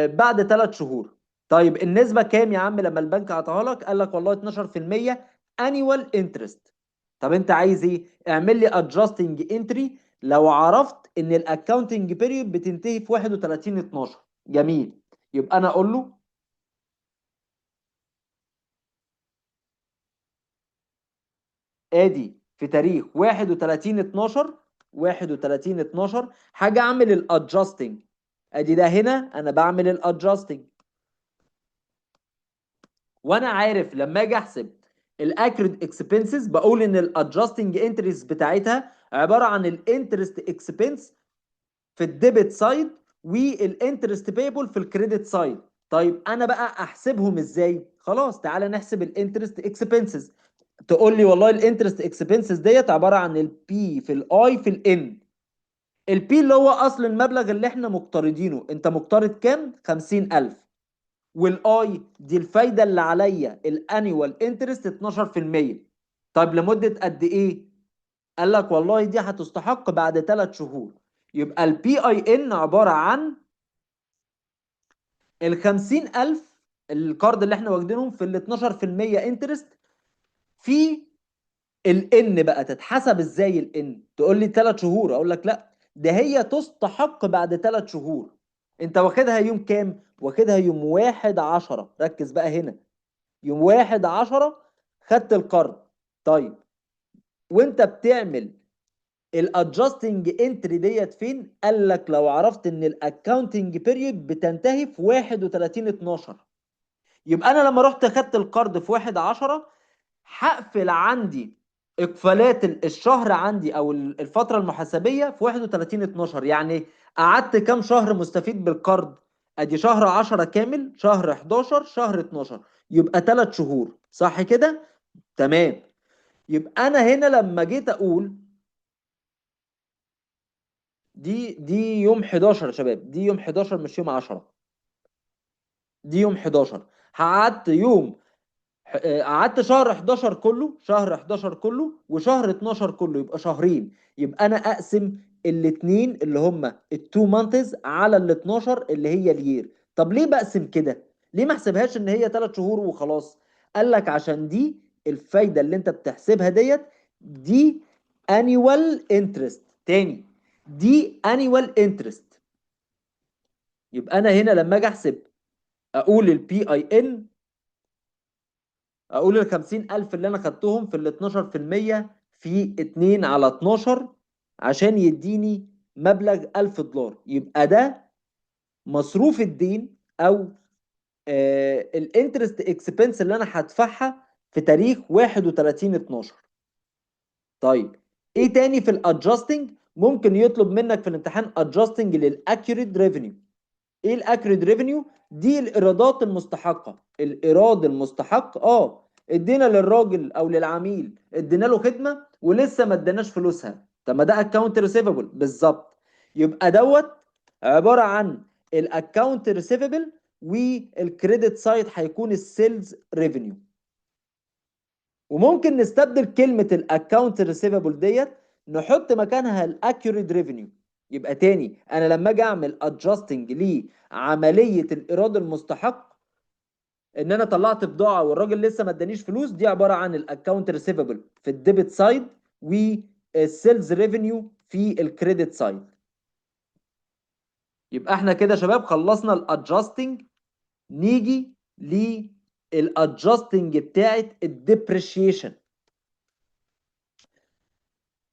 بعد 3 شهور. طيب النسبة كام يا عم لما البنك عطاها لك؟ قال لك والله 12% annual interest. طب انت عايز ايه؟ اعمل لي adjusting entry لو عرفت ان الاكونتنج بيريود بتنتهي في 31 12. جميل. يبقى انا اقول له ادي في تاريخ 31 12، 31 12 حاجه اعمل الادجستنج. ادي ده هنا انا بعمل الادجستنج، وانا عارف لما اجي احسب الاكريد اكسبنسز بقول ان الادجستنج انتريز بتاعتها عباره عن الانترست اكسبنس في الديبت سايد والانترست بيبل في الكريدت سايد. طيب انا بقى احسبهم ازاي؟ خلاص تعالى نحسب الانترست اكسبنسز. تقول لي والله الانترست اكسبنسز ديت عباره عن البي في الاي في الان. البي اللي هو اصل المبلغ اللي احنا مقترضينه، انت مقترض كام؟ 50000. والاي دي الفايده اللي عليا الانيوال انترست 12%. طيب لمده قد ايه؟ قال لك والله دي هتستحق بعد 3 شهور. يبقى البي اي ان عباره عن ال 50000 القرض اللي احنا واخدينهم في ال 12% انترست، في الان بقى تتحسب ازاي الان؟ تقول لي 3 شهور، اقول لك لا، ده هي تستحق بعد 3 شهور. انت واخدها يوم كام؟ واخدها يوم 1/10. ركز بقى هنا، يوم 1/10 خدت القرض. طيب وانت بتعمل الادجستنج انتري ديت فين؟ قال لك لو عرفت ان الاكونتنج بيريود بتنتهي في 31 12. يبقى انا لما رحت خدت القرض في 1/10 هقفل عندي اقفالات الشهر عندي او الفتره المحاسبيه في 31 12. يعني قعدت كام شهر مستفيد بالقرض؟ ادي شهر 10 كامل، شهر 11، شهر 12. يبقى 3 شهور، صح كده؟ تمام. يبقى انا هنا لما جيت اقول دي يوم 11 يا شباب، دي يوم 11 مش يوم 10، دي يوم 11. قعدت يوم قعدت شهر 11 كله، شهر 11 كله وشهر 12 كله، يبقى شهرين. يبقى انا اقسم الاثنين اللي هم التو مانثز على ال 12 اللي هي اليير. طب ليه بقسم كده؟ ليه ما احسبهاش ان هي 3 شهور وخلاص؟ قال لك عشان دي الفايده اللي انت بتحسبها دي annual interest. تاني، دي annual interest. يبقى انا هنا لما اجي احسب اقول البي اي ان، اقول ال 50,000 اللي انا خدتهم في ال 12% في 2 على 12 عشان يديني مبلغ $1000. يبقى ده مصروف الدين او الانترست اكسبنس اللي انا هدفعها في تاريخ 31/12. طيب ايه تاني في الادجستنج؟ ممكن يطلب منك في الامتحان ادجستنج للاكيوريت ريفينيو. ايه الاكريد ريفينيو؟ دي الايرادات المستحقه. الايراد المستحق، ادينا للراجل او للعميل، ادينا له خدمه ولسه ما اديناش فلوسها، طب ما ده اكونت ريسيفبل بالظبط. يبقى عباره عن الاكونت ريسيفبل، والكريدت سايد هيكون السيلز ريفينيو. وممكن نستبدل كلمة الاكونت ريسيفبل نحط مكانها الاكيوريت ريفينيو. يبقى تاني انا لما اجي اعمل ادجستنج لعملية الايراد المستحق، ان انا طلعت بضاعة والراجل لسه ما ادانيش فلوس، دي عبارة عن الاكونت ريسيفبل في الديبت سايد، والسيلز ريفينيو في الكريدت سايد. يبقى احنا كده يا شباب خلصنا الادجستنج. نيجي للادجستنج بتاعت الديبريشيشن.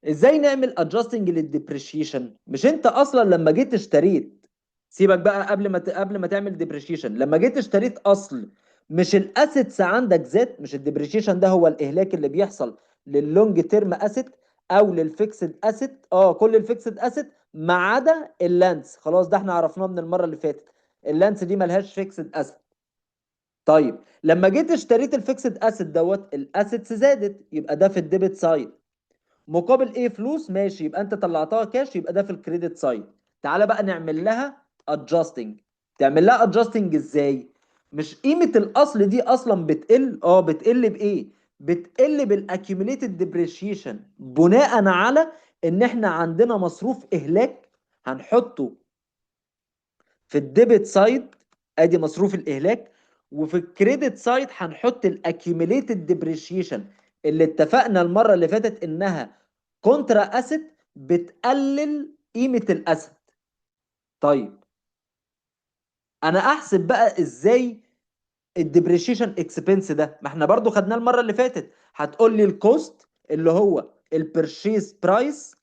ازاي نعمل ادجستنج للديبريشيشن؟ مش انت اصلا لما جيت اشتريت، سيبك بقى قبل ما تعمل ديبريشيشن، لما جيت اشتريت اصل، مش الاسيتس عندك زاد؟ مش الديبريشيشن ده هو الاهلاك اللي بيحصل لللونج تيرم اسيت او للفيكسد اسيت؟ كل الفيكسد اسيت ما عدا اللانس. خلاص ده احنا عرفناه من المره اللي فاتت، اللانس دي ملهاش فيكسد اسيت. طيب لما جيت اشتريت الفيكسد اسيت الاسيتس زادت، يبقى ده في الديبت سايد. مقابل ايه؟ فلوس، ماشي، يبقى انت طلعتها كاش، يبقى ده في الكريدت سايد. تعالى بقى نعمل لها ادجستنج. تعمل لها ادجستنج ازاي؟ مش قيمة الاصل دي اصلا بتقل؟ بتقل بايه؟ بتقل بالاكيوميليتد ديبريشيشن، بناء على ان احنا عندنا مصروف اهلاك هنحطه في الديبت سايد، ادي مصروف الاهلاك. وفي الكريدت سايد هنحط الاكيوميليتد ديبريشيشن اللي اتفقنا المره اللي فاتت انها كونترا اسيت، بتقلل قيمه الاسيت. طيب انا احسب بقى ازاي الديبريشيشن اكسبنس ده؟ ما احنا برضو خدناه المره اللي فاتت. هتقول لي الكوست اللي هو البرشيز برايس،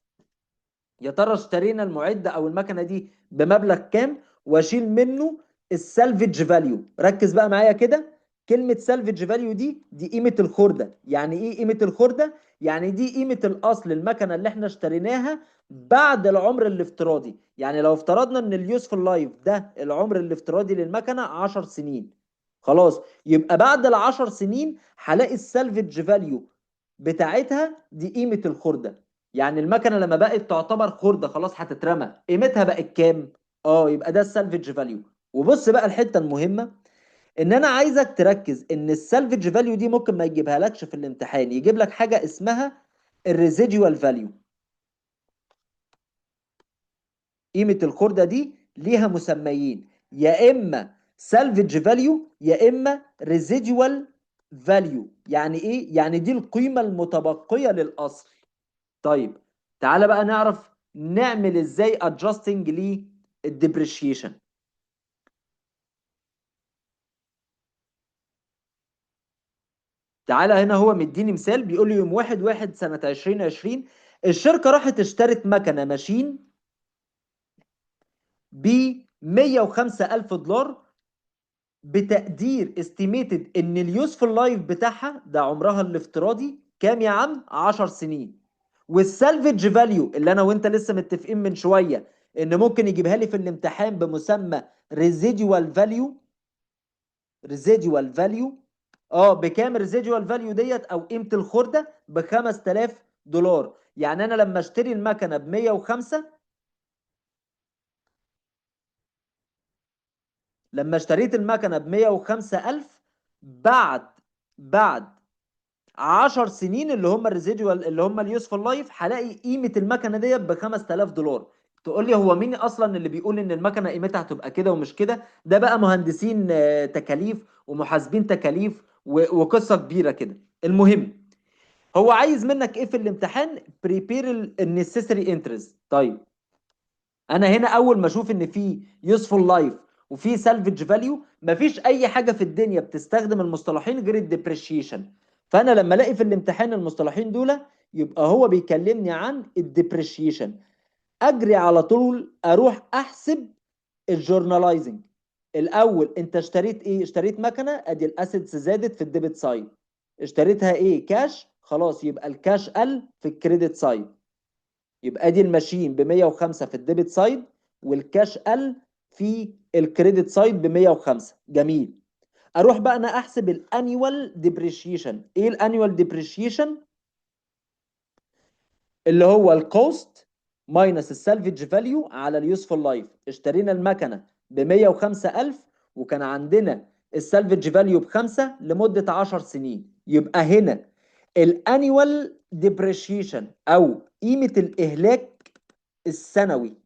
يا ترى اشترينا المعده او المكنه دي بمبلغ كام، واشيل منه السالفج فاليو. ركز بقى معايا كده، كلمه سالفج فاليو دي قيمه الخرده. يعني ايه قيمه الخرده؟ يعني دي قيمه الاصل المكنه اللي احنا اشتريناها بعد العمر الافتراضي. يعني لو افترضنا ان اليوسفول لايف ده العمر الافتراضي للمكنه 10 سنين، خلاص يبقى بعد ال10 سنين هلاقي السالفج فاليو بتاعتها دي قيمه الخرده. يعني المكنه لما بقت تعتبر خرده خلاص هتترمى، قيمتها بقت كام؟ يبقى ده السالفج فاليو. وبص بقى الحته المهمه، ان انا عايزك تركز ان السالفج فاليو دي ممكن ما يجيبها لكش في الامتحان، يجيب لك حاجه اسمها الريزيديوال فاليو. قيمه الخرده دي ليها مسميين، يا اما سالفج فاليو يا اما ريزيديوال فاليو. يعني ايه؟ يعني دي القيمه المتبقيه للاصل. طيب تعالى بقى نعرف نعمل ازاي ادجستنج للديبريشيشن. تعالى هنا هو مديني مثال، بيقول لي يوم 1/1 سنة 2020 الشركة راحت اشترت مكنة ماشين ب $105,000، بتقدير استيميتد ان اليوسفول لايف بتاعها ده عمرها الافتراضي كام يا عم؟ 10 سنين. والسالفج فاليو اللي انا وانت لسه متفقين من شويه ان ممكن يجيبها لي في الامتحان بمسمى ريزيديوال فاليو. ريزيديوال فاليو بكام الريزيدوال فاليو ديت او قيمه الخرده؟ ب 5000 دولار. يعني انا لما اشتري المكنه ب 105، لما اشتريت المكنه ب 105,000، بعد 10 سنين اللي هم الريزيدوال اللي هم اليوسفول لايف، هلاقي قيمه المكنه ديت ب 5000 دولار. تقول لي هو مين اصلا اللي بيقول ان المكنه قيمتها هتبقى كده ومش كده؟ ده بقى مهندسين تكاليف ومحاسبين تكاليف وقصه كبيره كده. المهم، هو عايز منك ايه في الامتحان؟ بريبير النسيسري انترست. طيب انا هنا اول ما اشوف ان في يوسفول لايف وفي سالفج فاليو، مفيش اي حاجه في الدنيا بتستخدم المصطلحين غير الديبريشيشن. فانا لما الاقي في الامتحان المصطلحين دول، يبقى هو بيكلمني عن الديبريشيشن. اجري على طول اروح احسب الجورناليزنج. الاول انت اشتريت ايه؟ اشتريت مكنه، ادي الاسيتس زادت في الديبت سايد. اشتريتها ايه؟ كاش، خلاص يبقى الكاش قل في الكريدت سايد. يبقى دي الماشين ب 105 في الديبت سايد، والكاش قل في الكريدت سايد ب 105. جميل. اروح بقى انا احسب الانيوال ديبريشيشن. ايه الانيوال ديبريشيشن؟ اللي هو الكوست ماينس السالفج فاليو على اليوسفول لايف. اشترينا المكنه ب 105,000 وكان عندنا السالفج فاليو بخمسه لمده 10 سنين، يبقى هنا الانيوال ديبريشيشن او قيمه الاهلاك السنوي.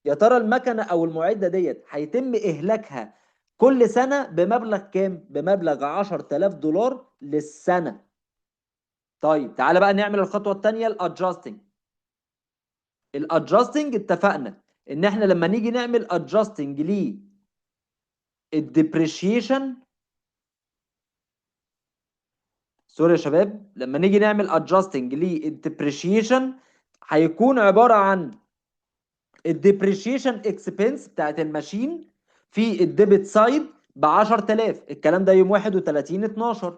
يا ترى المكنه او المعده ديت هيتم اهلاكها كل سنه بمبلغ كام؟ بمبلغ 10,000 دولار للسنه. طيب تعالى بقى نعمل الخطوه الثانيه، الادجستنج. الادجستنج اتفقنا ان احنا لما نيجي نعمل ادجستنج للديبريشيشن، سوري يا شباب، لما نيجي نعمل ادجستنج للديبريشيشن هيكون عباره عن الديبريشيشن اكسبنس بتاعت الماشين في الديبت سايد ب 10,000. الكلام ده يوم 31 12.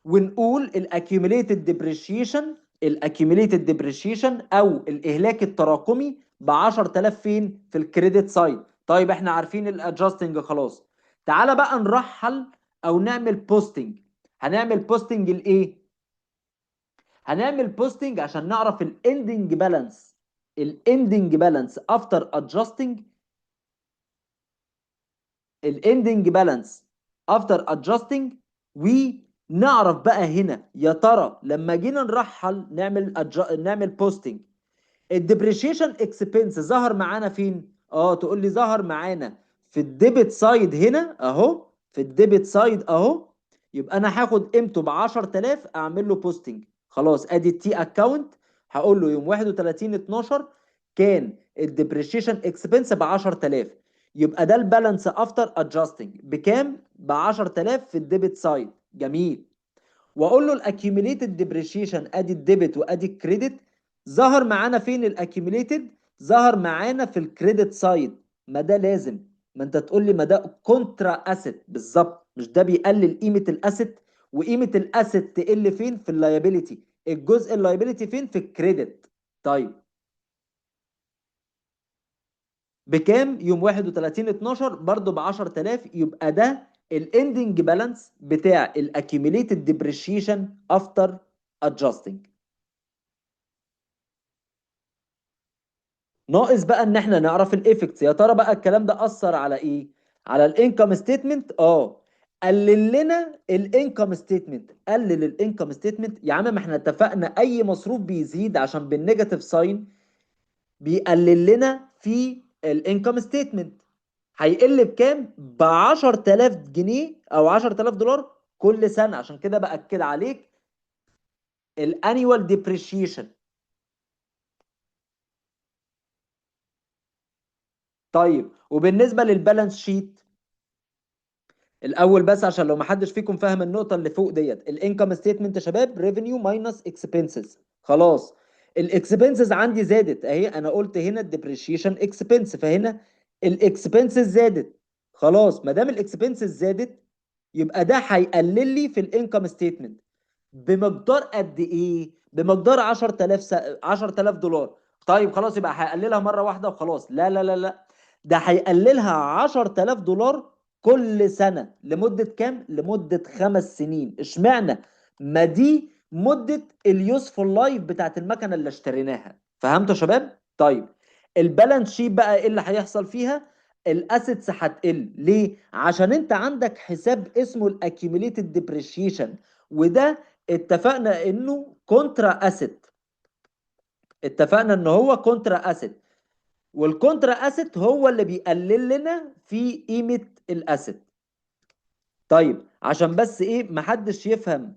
ونقول الاكيوميليتد ديبريشيشن، الاكيوميليتد ديبريشيشن او الاهلاك التراكمي ب 10,000 فين؟ في الكريدت سايد. طيب احنا عارفين الادجستنج خلاص. تعالى بقى نرحل او نعمل بوستنج. هنعمل بوستنج لايه؟ هنعمل بوستنج عشان نعرف الاندنج بالانس. الاندنج بالانس افتر ادجستنج، الاندنج بالانس افتر ادجستنج. ونعرف بقى هنا يا ترى لما جينا نرحل نعمل بوستنج، الديبريشيشن اكسبنس ظهر معانا فين؟ تقول لي ظهر معانا في الديبت سايد هنا اهو، في الديبت سايد اهو. يبقى انا هاخد قيمته ب 10,000 اعمل له بوستنج. خلاص ادي التي اكونت، هقول له يوم 31 12 كان الديبريشيشن اكسبنس ب 10,000. يبقى ده البالانس افتر ادجستنج بكام؟ ب 10,000 في الديبت سايد. جميل. واقول له الاكيوميليتد ديبريشيشن، ادي الديبت وادي الكريدت. ظهر معانا فين الاكيوميليتد؟ ظهر معانا في الكريدت سايد. ما ده لازم، ما انت تقول لي ما ده كونترا اسيت بالظبط، مش ده بيقلل قيمه الاسيت؟ وقيمه الاسيت تقل فين؟ في اللايبيليتي. الجزء اللايبيليتي فين؟ في الكريدت. طيب بكام؟ يوم 31 12 برضه ب 10,000. يبقى ده الاندنج بالانس بتاع الاكيوميليتد ديبريشيشن افتر ادجستنج. ناقص بقى ان احنا نعرف الايفكتس. يا ترى بقى الكلام ده اثر على ايه؟ على الانكم ستيتمنت. قلل لنا الانكم ستيتمنت. قلل الانكم ستيتمنت يا عم، ما احنا اتفقنا اي مصروف بيزيد عشان بالنيجاتيف ساين بيقلل لنا في الانكم ستيتمنت. هيقل بكام؟ ب 10,000 جنيه او 10,000 دولار كل سنه. عشان كده باكد عليك الانيوال ديبريشيشن. طيب وبالنسبه للبالانس شيت الاول، بس عشان لو ما حدش فيكم فاهم النقطه اللي فوق ديت، الانكم ستيتمنت يا شباب ريفينيو ماينس اكسبنسز. خلاص الاكسبنسز عندي زادت اهي، انا قلت هنا الديبريشيشن اكسبنس، فهنا الاكسبنسز زادت. خلاص ما دام الاكسبنسز زادت يبقى ده هيقلل لي في الانكم ستيتمنت بمقدار قد ايه؟ بمقدار 10,000 دولار. طيب خلاص يبقى هيقللها مره واحده وخلاص؟ لا لا لا لا، ده هيقللها 10,000 دولار كل سنه لمده كام؟ لمده 5 سنين. اشمعنى؟ ما دي مده اليوسفول لايف بتاعت المكنه اللي اشتريناها. فهمتوا يا شباب؟ طيب البالانس شيت بقى ايه اللي هيحصل فيها؟ الاسيتس هتقل. ليه؟ عشان انت عندك حساب اسمه الاكيوميليتد ديبريشيشن، وده اتفقنا انه كونترا اسيت. اتفقنا ان هو كونترا اسيت، والكونترا اسيت هو اللي بيقلل لنا في قيمه الاسيت. طيب عشان بس ايه محدش يفهم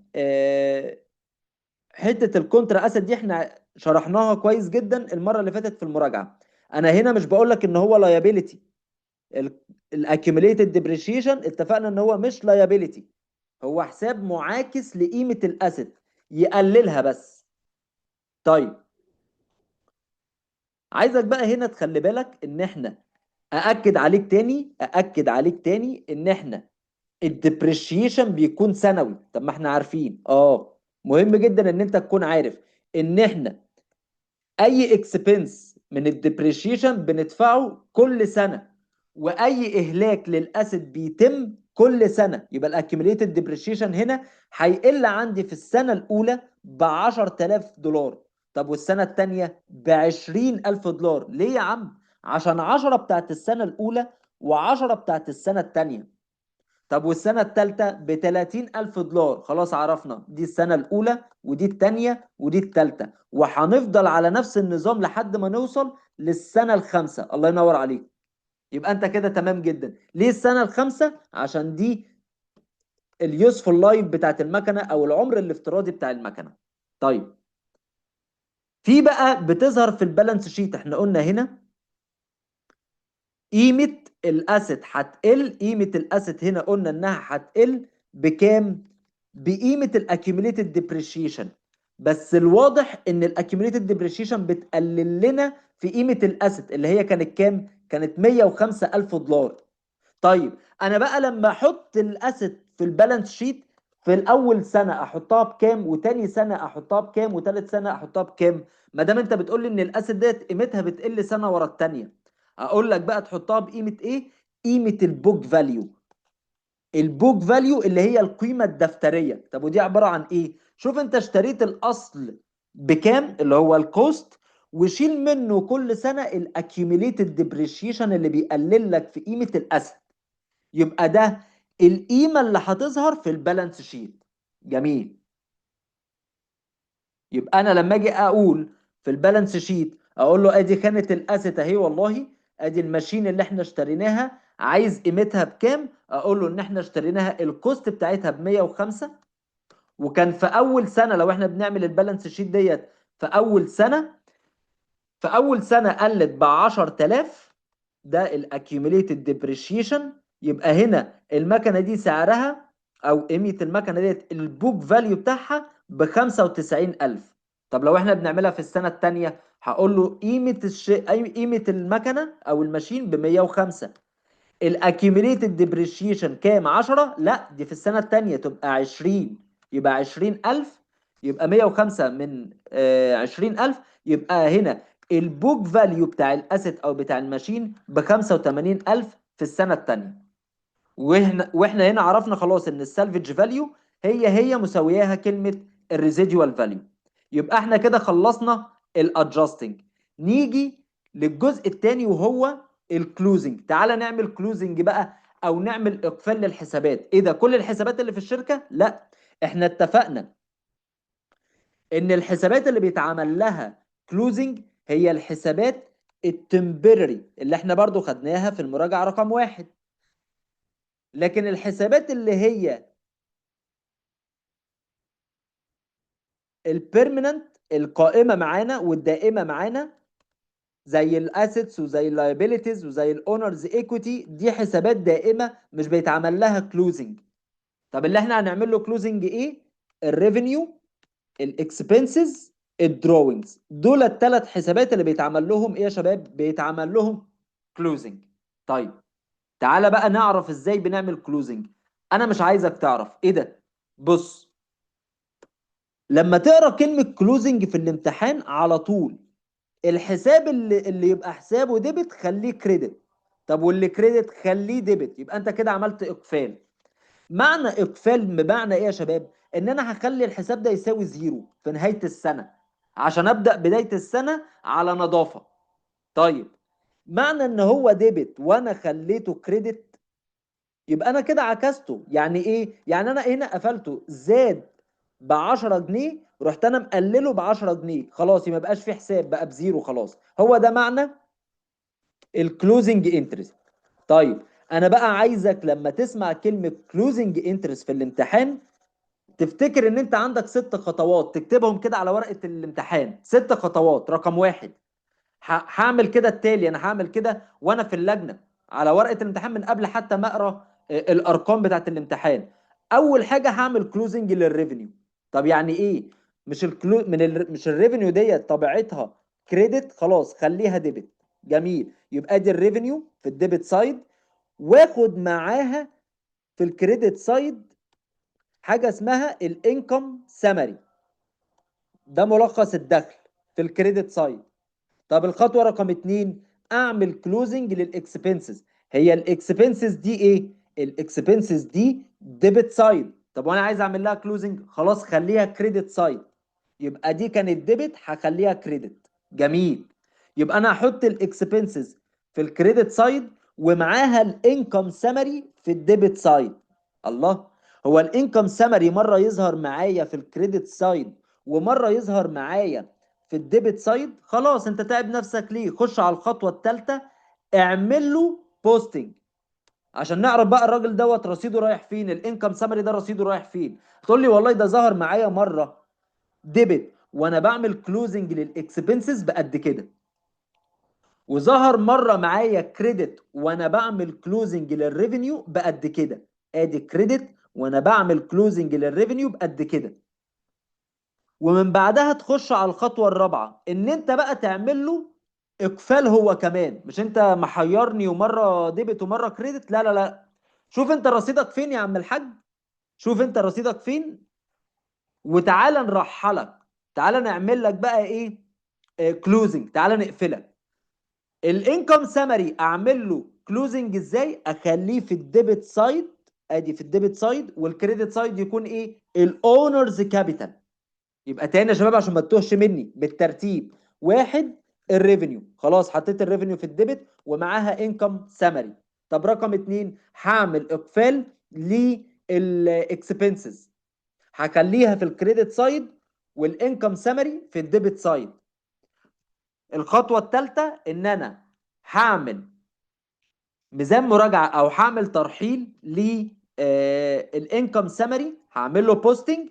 حته الكونترا اسيت دي احنا شرحناها كويس جدا المره اللي فاتت في المراجعه. انا هنا مش بقول لك ان هو لايبيليتي. الاكيوميليتد ديبريشيشن اتفقنا ان هو مش لايبيليتي، هو حساب معاكس لقيمه الاسيت يقللها بس. طيب عايزك بقى هنا تخلي بالك ان احنا ااكد عليك تاني ان احنا الديبريشيشن بيكون سنوي. طب ما احنا عارفين مهم جدا ان انت تكون عارف ان احنا اي اكسبنس من الديبريشيشن بندفعه كل سنه، واي اهلاك للاسيت بيتم كل سنه. يبقى الاكيوميليتد ديبريشيشن هنا هيقل عندي في السنه الاولى ب 10000 دولار. طب والسنه الثانيه ب 20000 دولار. ليه يا عم؟ عشان 10 بتاعت السنه الاولى و10 بتاعت السنه الثانيه. طب والسنة التالتة ب 30000 دولار. خلاص عرفنا دي السنة الأولى ودي التانية ودي التالتة، وهنفضل على نفس النظام لحد ما نوصل للسنة الخامسة. الله ينور عليك. يبقى أنت كده تمام جدا. ليه السنة الخامسة؟ عشان دي اليوسفول لايف بتاعت المكنة أو العمر الافتراضي بتاع المكنة. طيب في بقى بتظهر في البالانس شيت، احنا قلنا هنا قيمة الاسيت هتقل. قيمة الاسيت هنا قلنا انها هتقل بكام؟ بقيمة الاكيوميليتد ديبريشيشن. بس الواضح ان الاكيوميليتد ديبريشيشن بتقلل لنا في قيمة الاسيت اللي هي كانت كام؟ كانت 105 الف دولار. طيب انا بقى لما احط الاسيت في البالانس شيت، في الاول سنة احطها بكام، وتاني سنة احطها بكام، وتالت سنة احطها بكام؟ ما دام انت بتقول لي ان الاسيت ديت قيمتها بتقل سنة ورا التانية، اقول لك بقى تحطها بقيمه ايه؟ قيمه البوك فاليو. البوك فاليو اللي هي القيمه الدفتريه. طب ودي عباره عن ايه؟ شوف انت اشتريت الاصل بكام اللي هو الكوست، وشيل منه كل سنه الاكيوميليتد ديبريشيشن اللي بيقلل لك في قيمه الاسد. يبقى ده القيمه اللي هتظهر في البالانس شيت. جميل. يبقى انا لما اجي اقول في البالانس شيت اقول له ادي كانت الاسيت اهي، والله ادي الماشين اللي احنا اشتريناها، عايز قيمتها بكام؟ اقول له ان احنا اشتريناها الكوست بتاعتها ب 105، وكان في اول سنه لو احنا بنعمل البالانس شيت ديت في اول سنه، قلت ب 10000. ده الاكيوميليتد ديبريشيشن. يبقى هنا المكنه دي سعرها او قيمه المكنه ديت البوك فاليو بتاعها ب 95000. طب لو احنا بنعملها في السنه الثانيه هقول له قيمه المكنه او الماشين ب 105. الاكيوميليتد ديبريشيشن كام؟ 10؟ لا دي في السنه الثانيه تبقى 20. يبقى 20000. يبقى 105 من 20000. يبقى هنا البوك فاليو بتاع الاسيت او بتاع الماشين ب 85000 في السنه الثانيه. واحنا هنا عرفنا خلاص ان السالفج فاليو هي مساوياها كلمه الريزيدوال فاليو. يبقى احنا كده خلصنا الادجستنج. نيجي للجزء الثاني وهو الكلوزنج. تعالى نعمل كلوزنج بقى او نعمل اقفال للحسابات. ايه ده؟ كل الحسابات اللي في الشركه؟ لا، احنا اتفقنا ان الحسابات اللي بيتعمل لها كلوزنج هي الحسابات التمبرري اللي احنا برضو خدناها في المراجعه رقم 1. لكن الحسابات اللي هي البيرمننت القائمه معانا والدائمه معانا زي الاسيتس وزي اللايبيليتيز وزي الاونرز ايكويتي، دي حسابات دائمه مش بيتعمل لها كلوزنج. طب اللي احنا هنعمل له كلوزنج ايه؟ الريفينيو، الاكسبنسز، الدروينجز. دول الثلاث حسابات اللي بيتعمل لهم ايه يا شباب؟ بيتعمل لهم كلوزنج. طيب تعالى بقى نعرف ازاي بنعمل كلوزنج. انا مش عايزك تعرف ايه ده. بص، لما تقرا كلمه كلوزنج في الامتحان على طول الحساب اللي يبقى حسابه ديبت خليه كريدت، طب واللي كريدت خليه ديبت، يبقى انت كده عملت اقفال. معنى اقفال بمعنى ايه يا شباب؟ ان انا هخلي الحساب ده يساوي زيرو في نهاية السنة عشان ابدأ بداية السنة على نظافة. طيب معنى ان هو ديبت وانا خليته كريدت، يبقى انا كده عكسته. يعني ايه؟ يعني انا هنا قفلته زاد ب 10 جنيه، رحت انا مقلله ب 10 جنيه، خلاص ما بقاش في حساب، بقى بزيرو خلاص. هو ده معنى الكلوزنج انترست. طيب انا بقى عايزك لما تسمع كلمة كلوزنج انترست في الامتحان تفتكر ان انت عندك 6 خطوات، تكتبهم كده على ورقة الامتحان. 6 خطوات. رقم واحد، هعمل كده التالي، انا هعمل كده وانا في اللجنه على ورقه الامتحان من قبل حتى ما اقرا الارقام بتاعت الامتحان. اول حاجه هعمل كلوزنج للريفينيو. طب يعني ايه؟ مش مش الريفينيو ديت طبيعتها كريدت، خلاص خليها ديبت. جميل، يبقى دي الريفينيو في الديبت سايد، واخد معاها في الكريدت سايد حاجه اسمها الانكم سمري، ده ملخص الدخل في الكريدت سايد. طب الخطوه رقم 2، اعمل كلوزنج للاكسبنسز. هي الاكسبنسز دي ايه؟ الاكسبنسز دي ديبت سايد. طب وانا عايز اعمل لها كلوزنج، خلاص خليها كريدت سايد. يبقى دي كانت ديبت، هخليها كريدت. جميل، يبقى انا هحط الاكسبنسز في الكريدت سايد ومعاها الانكم سمري في الديبت سايد. الله، هو الانكم سمري مره يظهر معايا في الكريدت سايد ومره يظهر معايا في الديبت سايد؟ خلاص انت تعب نفسك ليه؟ خش على الخطوه الثالثه، اعمل له بوستنج عشان نعرف بقى الراجل دوت رصيده رايح فين، الانكم سمري ده رصيده رايح فين. تقول لي والله ده ظهر معايا مره ديبت وانا بعمل كلوزنج للاكسبنسز بقد كده، وظهر مره معايا كريدت وانا بعمل كلوزنج للريفينيو بقد كده. ادي كريدت وانا بعمل كلوزنج للريفينيو بقد كده. ومن بعدها تخش على الخطوه الرابعه، ان انت بقى تعمل له اقفال هو كمان. مش انت محيرني ومره ديبت ومره كريدت؟ لا لا لا، شوف انت رصيدك فين يا عم الحاج، شوف انت رصيدك فين، وتعالى نرحلك، تعالى نعمل لك بقى ايه، كلوزنج، تعالى نقفلك. الانكم سمري اعمل له كلوزنج ازاي؟ اخليه في الديبت سايد، ادي في الديبت سايد، والكريدت سايد يكون ايه؟ الاونرز كابيتال. يبقى تاني يا شباب عشان ما تتوهش مني بالترتيب: واحد، الريفينيو، خلاص حطيت الريفينيو في الديبت ومعاها انكم سمري. طب رقم 2، هعمل اقفال للاكسبنسز، هخليها في الكريدت سايد والانكم سمري في الديبت سايد. الخطوه الثالثه ان انا هعمل ميزان مراجعه او هعمل ترحيل للانكم سمري، هعمل له بوستنج،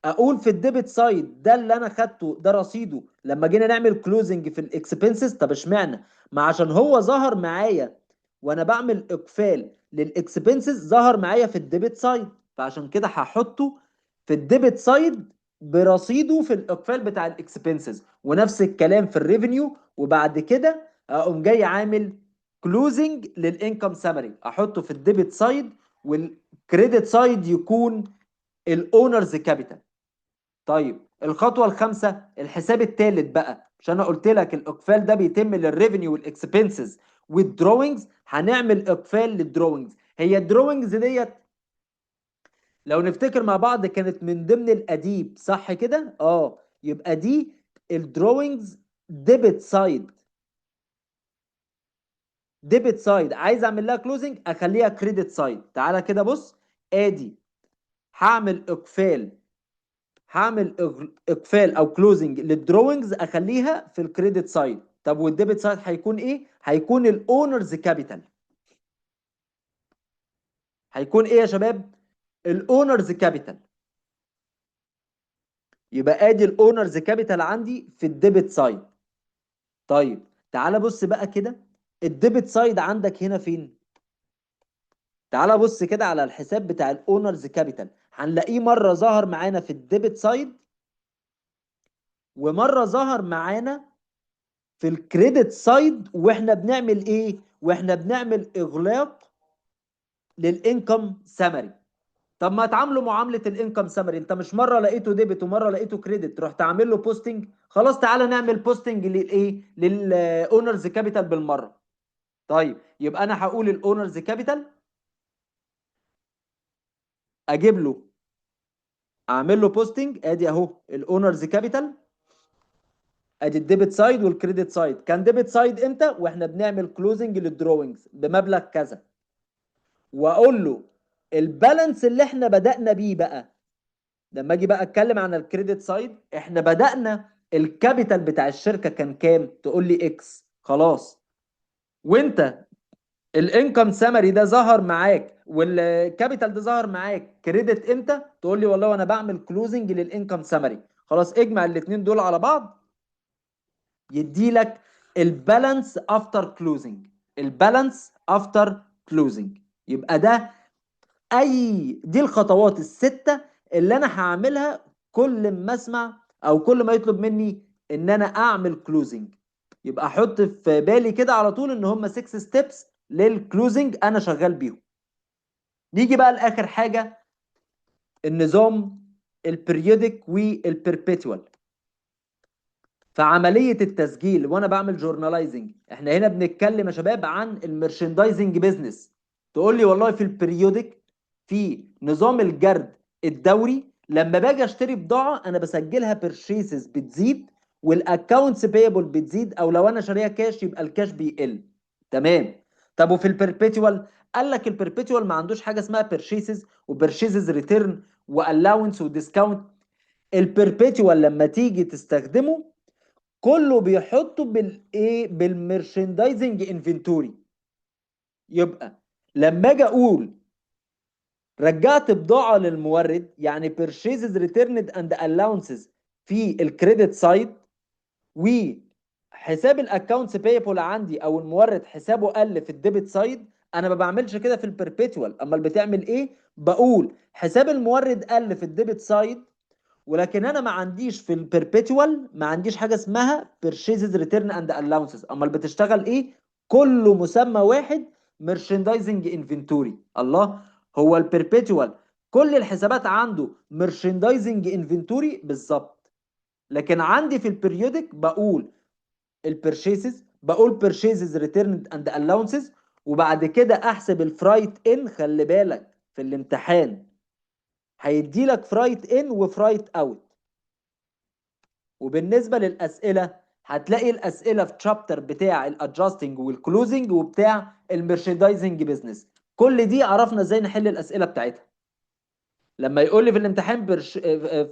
اقول في الديبت سايد ده اللي انا خدته ده رصيده لما جينا نعمل كلوزنج في الاكسبنسز. طب اشمعنى؟ ما عشان هو ظهر معايا وانا بعمل اقفال للاكسبنسز، ظهر معايا في الديبت سايد، فعشان كده هحطه في الديبت سايد برصيده في الاقفال بتاع الاكسبنسز. ونفس الكلام في الريفينيو، وبعد كده اقوم جاي عامل كلوزنج للانكم سمري، احطه في الديبت سايد، والكريدت سايد يكون الاونرز كابيتال. طيب الخطوه الخامسه، الحساب الثالث بقى. مش انا قلت لك الاقفال ده بيتم للريفينيو والاكسبنسز والدروينجز؟ هنعمل اقفال للدروينجز. هي الدروينجز ديت لو نفتكر مع بعض كانت من ضمن الاديب، صح كده؟ يبقى دي الدروينجز ديبت سايد. ديبت سايد عايز اعمل لها كلوزنج، اخليها كريدت سايد. تعالى كده بص، ادي هعمل اقفال، اقفال او كلوزنج للدروينجز، اخليها في الكريدت سايد. طب والديبت سايد هيكون ايه؟ هيكون الاونرز كابيتال. هيكون ايه يا شباب؟ الاونرز كابيتال. يبقى ادي الاونرز كابيتال عندي في الديبت سايد. طيب تعالى بص بقى كده، الديبت سايد عندك هنا فين؟ تعالى بص كده على الحساب بتاع الاونرز كابيتال، هنلاقيه مره ظهر معانا في الديبت سايد ومره ظهر معانا في الكريدت سايد. واحنا بنعمل ايه؟ واحنا بنعمل اغلاق للانكم سمري. طب ما تعاملوا معامله الانكم سمري، انت مش مره لقيته ديبت ومره لقيته كريدت رحت عامل له بوستنج؟ خلاص تعالى نعمل بوستنج للايه، للاونرز كابيتال بالمره. طيب يبقى انا هقول الاونرز كابيتال، اجيب له، اعمل له بوستنج، ادي اهو الاونرز كابيتال، ادي الديبت سايد والكريدت سايد. كان ديبت سايد امتى؟ واحنا بنعمل كلوزنج للدروينجز بمبلغ كذا. واقول له البالانس اللي احنا بدأنا بيه بقى، لما اجي بقى اتكلم عن الكريدت سايد، احنا بدأنا الكابيتال بتاع الشركة كان كام؟ تقول لي اكس، خلاص. وانت الانكم سامري ده ظهر معاك والكابيتال ده ظهر معاك كريدت امتى؟ تقول لي والله وانا بعمل كلوزنج للانكم سامري. خلاص، اجمع الاثنين دول على بعض يدي لك البالانس افتر كلوزنج. البالانس افتر كلوزنج، يبقى ده دي الخطوات الستة اللي انا هعملها كل ما اسمع او كل ما يطلب مني ان انا اعمل كلوزنج. يبقى احط في بالي كده على طول ان هم 6 ستيبس للكلوزنج انا شغال بيهم. نيجي بقى لاخر حاجة، النظام البريودك والبربيتوال. فعملية التسجيل وانا بعمل جورناليزنج، احنا هنا بنتكلم يا شباب عن المرشندايزنج بيزنس. تقول لي والله في البريودك، في نظام الجرد الدوري، لما باجي اشتري بضاعة انا بسجلها بيرشيسز بتزيد والاكونتس بيبل بتزيد، او لو انا شاريها كاش يبقى الكاش بيقل. تمام. طب وفي البربيتوال؟ قال لك البربيتوال ما عندوش حاجة اسمها بيرشيسز وبيرشيسز ريتيرن والاونس وديسكاونت. البربيتوال لما تيجي تستخدمه كله بيحطه بالايه؟ بالمرشندايزنج انفنتوري. يبقى لما اجي اقول رجعت بضاعه للمورد، يعني purchases returned and allowances في الكريدت سايد، وحساب الاكونتس بيبل عندي او المورد حسابه قل في الديبت سايد، انا ما بعملش كده في البربيتوال. امال بتعمل ايه؟ بقول حساب المورد قل في الديبت سايد، ولكن انا ما عنديش في البربيتوال ما عنديش حاجه اسمها purchases return and allowances. امال بتشتغل ايه؟ كله مسمى واحد، merchandising inventory. الله، هو البربيتوال كل الحسابات عنده merchandising inventory بالظبط، لكن عندي في البريودك بقول البرشيسز، بقول purchases returned and allowances، وبعد كده احسب الفرايت ان. خلي بالك في الامتحان هيدي لك فرايت ان وفرايت اوت. وبالنسبه للاسئله هتلاقي الاسئله في تشابتر بتاع الادجستنج والكلوزنج وبتاع الميرشندايزنج بيزنس. كل دي عرفنا ازاي نحل الاسئله بتاعتها. لما يقول لي في الامتحان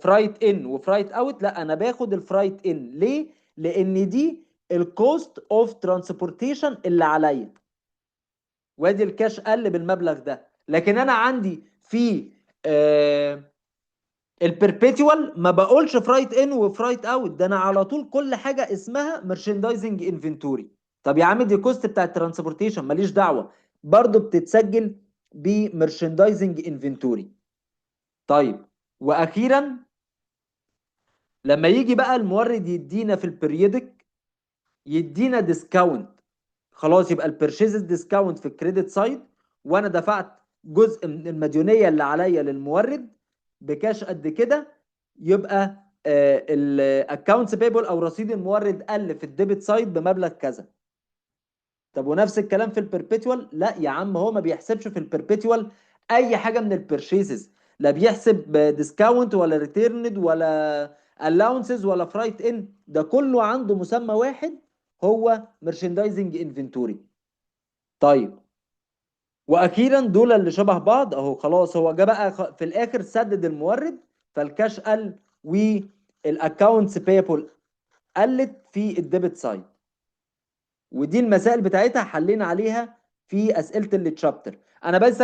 فرايت ان وفرايت اوت، لا انا باخد الفرايت ان. ليه؟ لان دي الكوست اوف ترانسبورتيشن اللي عليا، وادي الكاش قل بالمبلغ ده. لكن انا عندي في البربيتوال ما بقولش فرايت ان وفرايت اوت، ده انا على طول كل حاجه اسمها مرشندايزنج انفنتوري. طب يا عم دي كوست بتاع الترانسبورتيشن ماليش دعوه، برضو بتتسجل بمرشندايزنج انفنتوري. طيب، واخيرا لما يجي بقى المورد يدينا في البريودك يدينا ديسكاونت، خلاص يبقى البرشيزز ديسكاونت في الكريدت سايد، وانا دفعت جزء من المديونيه اللي عليا للمورد بكاش قد كده، يبقى الاكونتس بيبل او رصيد المورد قل في الديبت سايد بمبلغ كذا. طب ونفس الكلام في البربيتوال؟ لا يا عم، هو ما بيحسبش في البربيتوال اي حاجه من البرشيزز، لا بيحسب ديسكاونت ولا ريتيرند ولا الاونسز ولا فرايت ان، ده كله عنده مسمى واحد، هو مرشندايزنج انفنتوري. طيب، واخيرا دول اللي شبه بعض اهو. خلاص هو جه بقى في الاخر سدد المورد، فالكاش قل والاكونتس بيبل قلت في الديبت سايد. ودي المسائل بتاعتها حلينا عليها في اسئله التشابتر. انا بس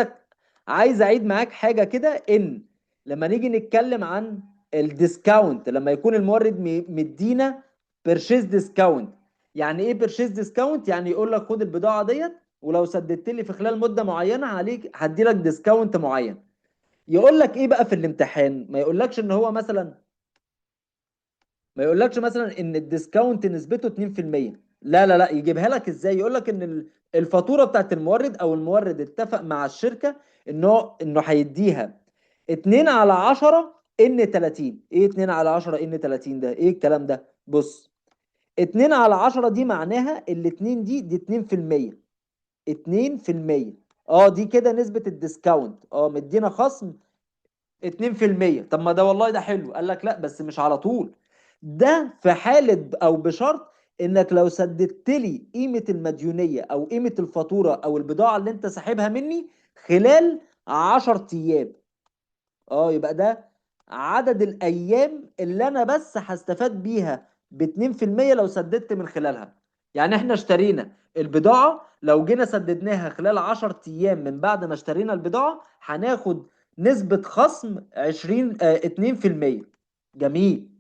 عايز اعيد معاك حاجه كده، ان لما نيجي نتكلم عن الديسكاونت، لما يكون المورد مدينا بيرشيز ديسكاونت. يعني ايه بيرشيز ديسكاونت؟ يعني يقول لك خد البضاعه ديت ولو سددت لي في خلال مده معينه عليك هدي لك ديسكاونت معين. يقول لك ايه بقى في الامتحان؟ ما يقولكش ان هو مثلا، ما يقولكش مثلا ان الديسكاونت نسبته 2%. لا لا لا، يجيبها لك ازاي؟ يقول لك ان الفاتوره بتاعت المورد او المورد اتفق مع الشركه انه هيديها 2 على 10 ان 30. ايه 2 على 10 ان 30 ده؟ ايه الكلام ده؟ بص، 2 على 10 دي معناها الاتنين دي 2%. 2%. دي كده نسبة الديسكاونت، مدينا خصم 2%. طب ما ده والله ده حلو. قال لك لا بس مش على طول، ده في حالة او بشرط انك لو سددت لي قيمة المديونية او قيمة الفاتورة او البضاعة اللي انت ساحبها مني خلال 10 ايام. يبقى ده عدد الايام اللي انا بس هستفاد بيها ب 2% لو سددت من خلالها. يعني احنا اشترينا البضاعة، لو جينا سددناها خلال 10 ايام من بعد ما اشترينا البضاعة هناخد نسبة خصم 20 2%. جميل.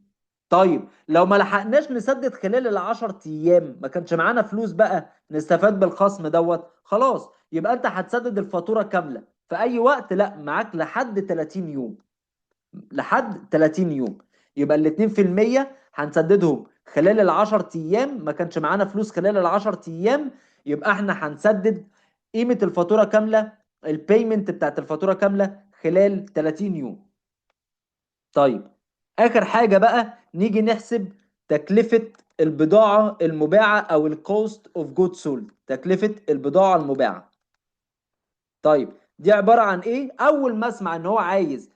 طيب لو ما لحقناش نسدد خلال العشر ايام، ما كانش معانا فلوس بقى نستفاد بالخصم دوت، خلاص يبقى انت هتسدد الفاتورة كاملة في اي وقت؟ لا، معاك لحد 30 يوم. لحد 30 يوم. يبقى ال 2% هنسددهم خلال ال 10 ايام، ما كانش معانا فلوس خلال ال 10 ايام، يبقى احنا هنسدد قيمة الفاتورة كاملة، البيمنت بتاعت الفاتورة كاملة خلال 30 يوم. طيب اخر حاجة بقى نيجي نحسب تكلفة البضاعة المباعة او الكوست اوف جود سولد، تكلفة البضاعة المباعة. طيب دي عبارة عن ايه؟ اول ما اسمع ان هو عايز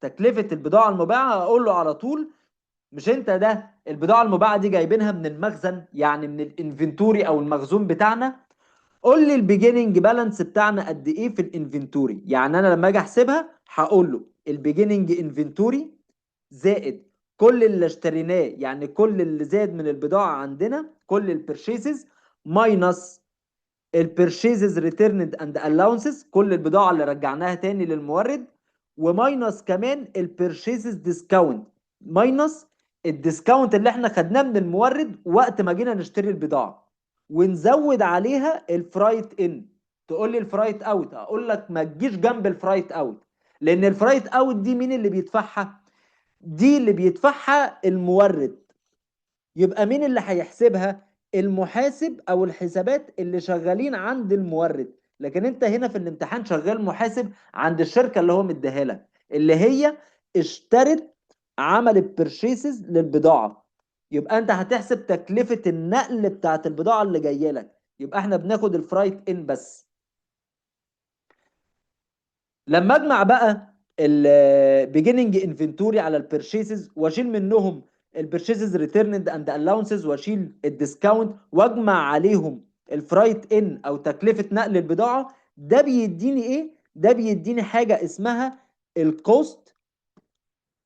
تكلفة البضاعة المباعة اقول له على طول، مش انت ده البضاعة المباعة دي جايبينها من المخزن، يعني من الانفنتوري او المخزون بتاعنا؟ قول لي البيجيننج بالانس بتاعنا قد ايه في الانفنتوري. يعني انا لما اجي احسبها هقول له البيجيننج انفنتوري زائد كل اللي اشتريناه، يعني كل اللي زاد من البضاعة عندنا، كل البرشيسز، ماينس البرشيزز ريتيرند اند الاونسز، كل البضاعه اللي رجعناها تاني للمورد، وماينس كمان البرشيزز ديسكاونت، ماينس الديسكاونت اللي احنا خدناه من المورد وقت ما جينا نشتري البضاعه، ونزود عليها الفرايت ان. تقول لي الفرايت اوت، اقول لك ما تجيش جنب الفرايت اوت، لان الفرايت اوت دي مين اللي بيدفعها؟ دي اللي بيدفعها المورد. يبقى مين اللي هيحسبها؟ المحاسب او الحسابات اللي شغالين عند المورد. لكن انت هنا في الامتحان شغال محاسب عند الشركة اللي هو مديها لك، اللي هي اشترت، عملت بيرشيسز للبضاعة. يبقى انت هتحسب تكلفة النقل بتاعت البضاعة اللي جاية لك، يبقى احنا بناخد الفرايت ان بس. لما اجمع بقى البيجيننج انفنتوري على البيرشيسز واشيل منهم البيرشيسز ريتيرند اند الاونسز واشيل الديسكاونت واجمع عليهم الفرايت ان او تكلفه نقل البضاعه، ده بيديني ايه؟ ده بيديني حاجه اسمها الكوست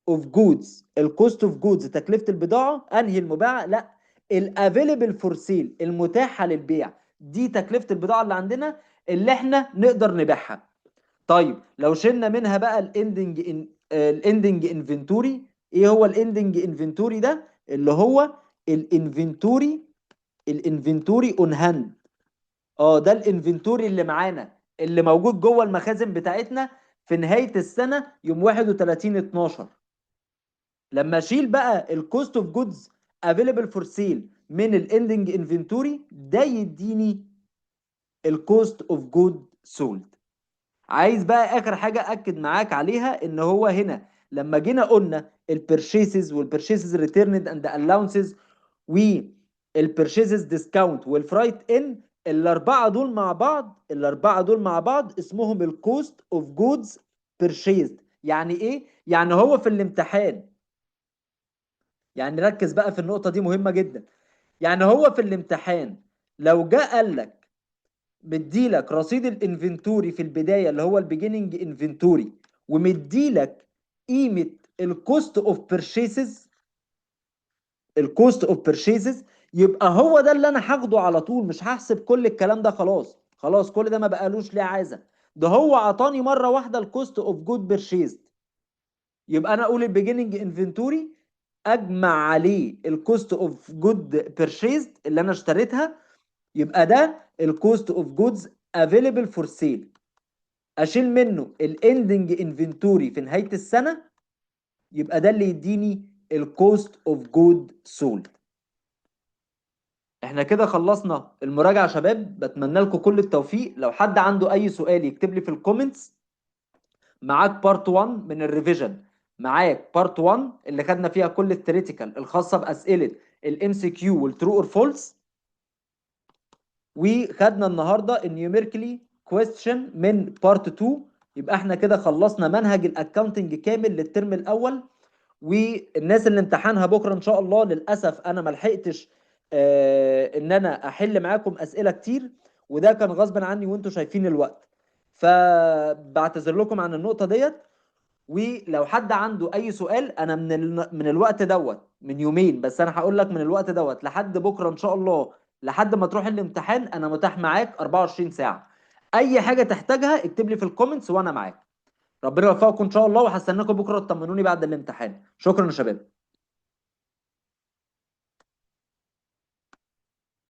اوف جودز. الكوست اوف جودز تكلفه البضاعه انهي المباعه؟ لا، الافيلبل فور سيل، المتاحه للبيع، دي تكلفه البضاعه اللي عندنا اللي احنا نقدر نبيعها. طيب لو شلنا منها بقى الاندنج انفنتوري، ايه هو الاندنج انفنتوري ده؟ اللي هو الانفنتوري، الانفنتوري اون هاند. ده الانفنتوري اللي معانا، اللي موجود جوه المخازن بتاعتنا في نهاية السنة يوم 31 12. لما اشيل بقى الكوست اوف جودز افيلبل فور سيل من الاندنج انفنتوري، ده يديني الكوست اوف جود سولد. عايز بقى اخر حاجه اكد معاك عليها، ان هو هنا لما جينا قلنا البرشيسز والبرشيسز ريتيرند اند الاونسز والبرشيسز ديسكاونت والفرايت ان، الاربعه دول مع بعض، الاربعه دول مع بعض اسمهم الكوست اوف جودز بيرشيزد. يعني ايه؟ يعني هو في الامتحان، يعني ركز بقى في النقطه دي مهمه جدا، يعني هو في الامتحان لو جه قال لك مديلك رصيد الانفنتوري في البدايه اللي هو البيجيننج انفنتوري، ومديلك قيمه الكوست اوف بيرشيسز، الكوست اوف بيرشيسز، يبقى هو ده اللي انا هاخده على طول، مش هحسب كل الكلام ده. خلاص خلاص كل ده ما بقالوش ليه عايزه، ده هو عطاني مره واحده الكوست اوف جود بيرشيزد، يبقى انا اقول البيجيننج انفنتوري اجمع عليه الكوست اوف جود بيرشيزد اللي انا اشتريتها، يبقى ده الكوست اوف جودز افيلبل فور سيل، اشيل منه الاندنج انفنتوري في نهايه السنه، يبقى ده اللي يديني الكوست اوف جود سولد. احنا كده خلصنا المراجعه يا شباب، بتمنى لكم كل التوفيق. لو حد عنده اي سؤال يكتب لي في الكومنتس. معاك بارت 1 من الريفيجن، معاك بارت 1 اللي خدنا فيها كل الثيوريتيكال الخاصه باسئله الام سي كيو والترو اور فولس، وخدنا النهارده النيوميريكلي كويستشن من بارت 2. يبقى احنا كده خلصنا منهج الاكاونتنج كامل للترم الاول. والناس اللي امتحانها بكره ان شاء الله، للاسف انا ما لحقتش ان انا احل معاكم اسئله كتير، وده كان غصب عني وانتم شايفين الوقت، فبعتذر لكم عن النقطه ديت. ولو حد عنده اي سؤال، انا من الوقت دوت من يومين بس، انا هقول لك من الوقت دوت لحد بكره ان شاء الله، لحد ما تروح الامتحان انا متاح معاك 24 ساعه. اي حاجه تحتاجها اكتب لي في الكومنتس وانا معاك. ربنا يوفقكم ان شاء الله، وهستناكم بكره تطمنوني بعد الامتحان. شكرا يا شباب.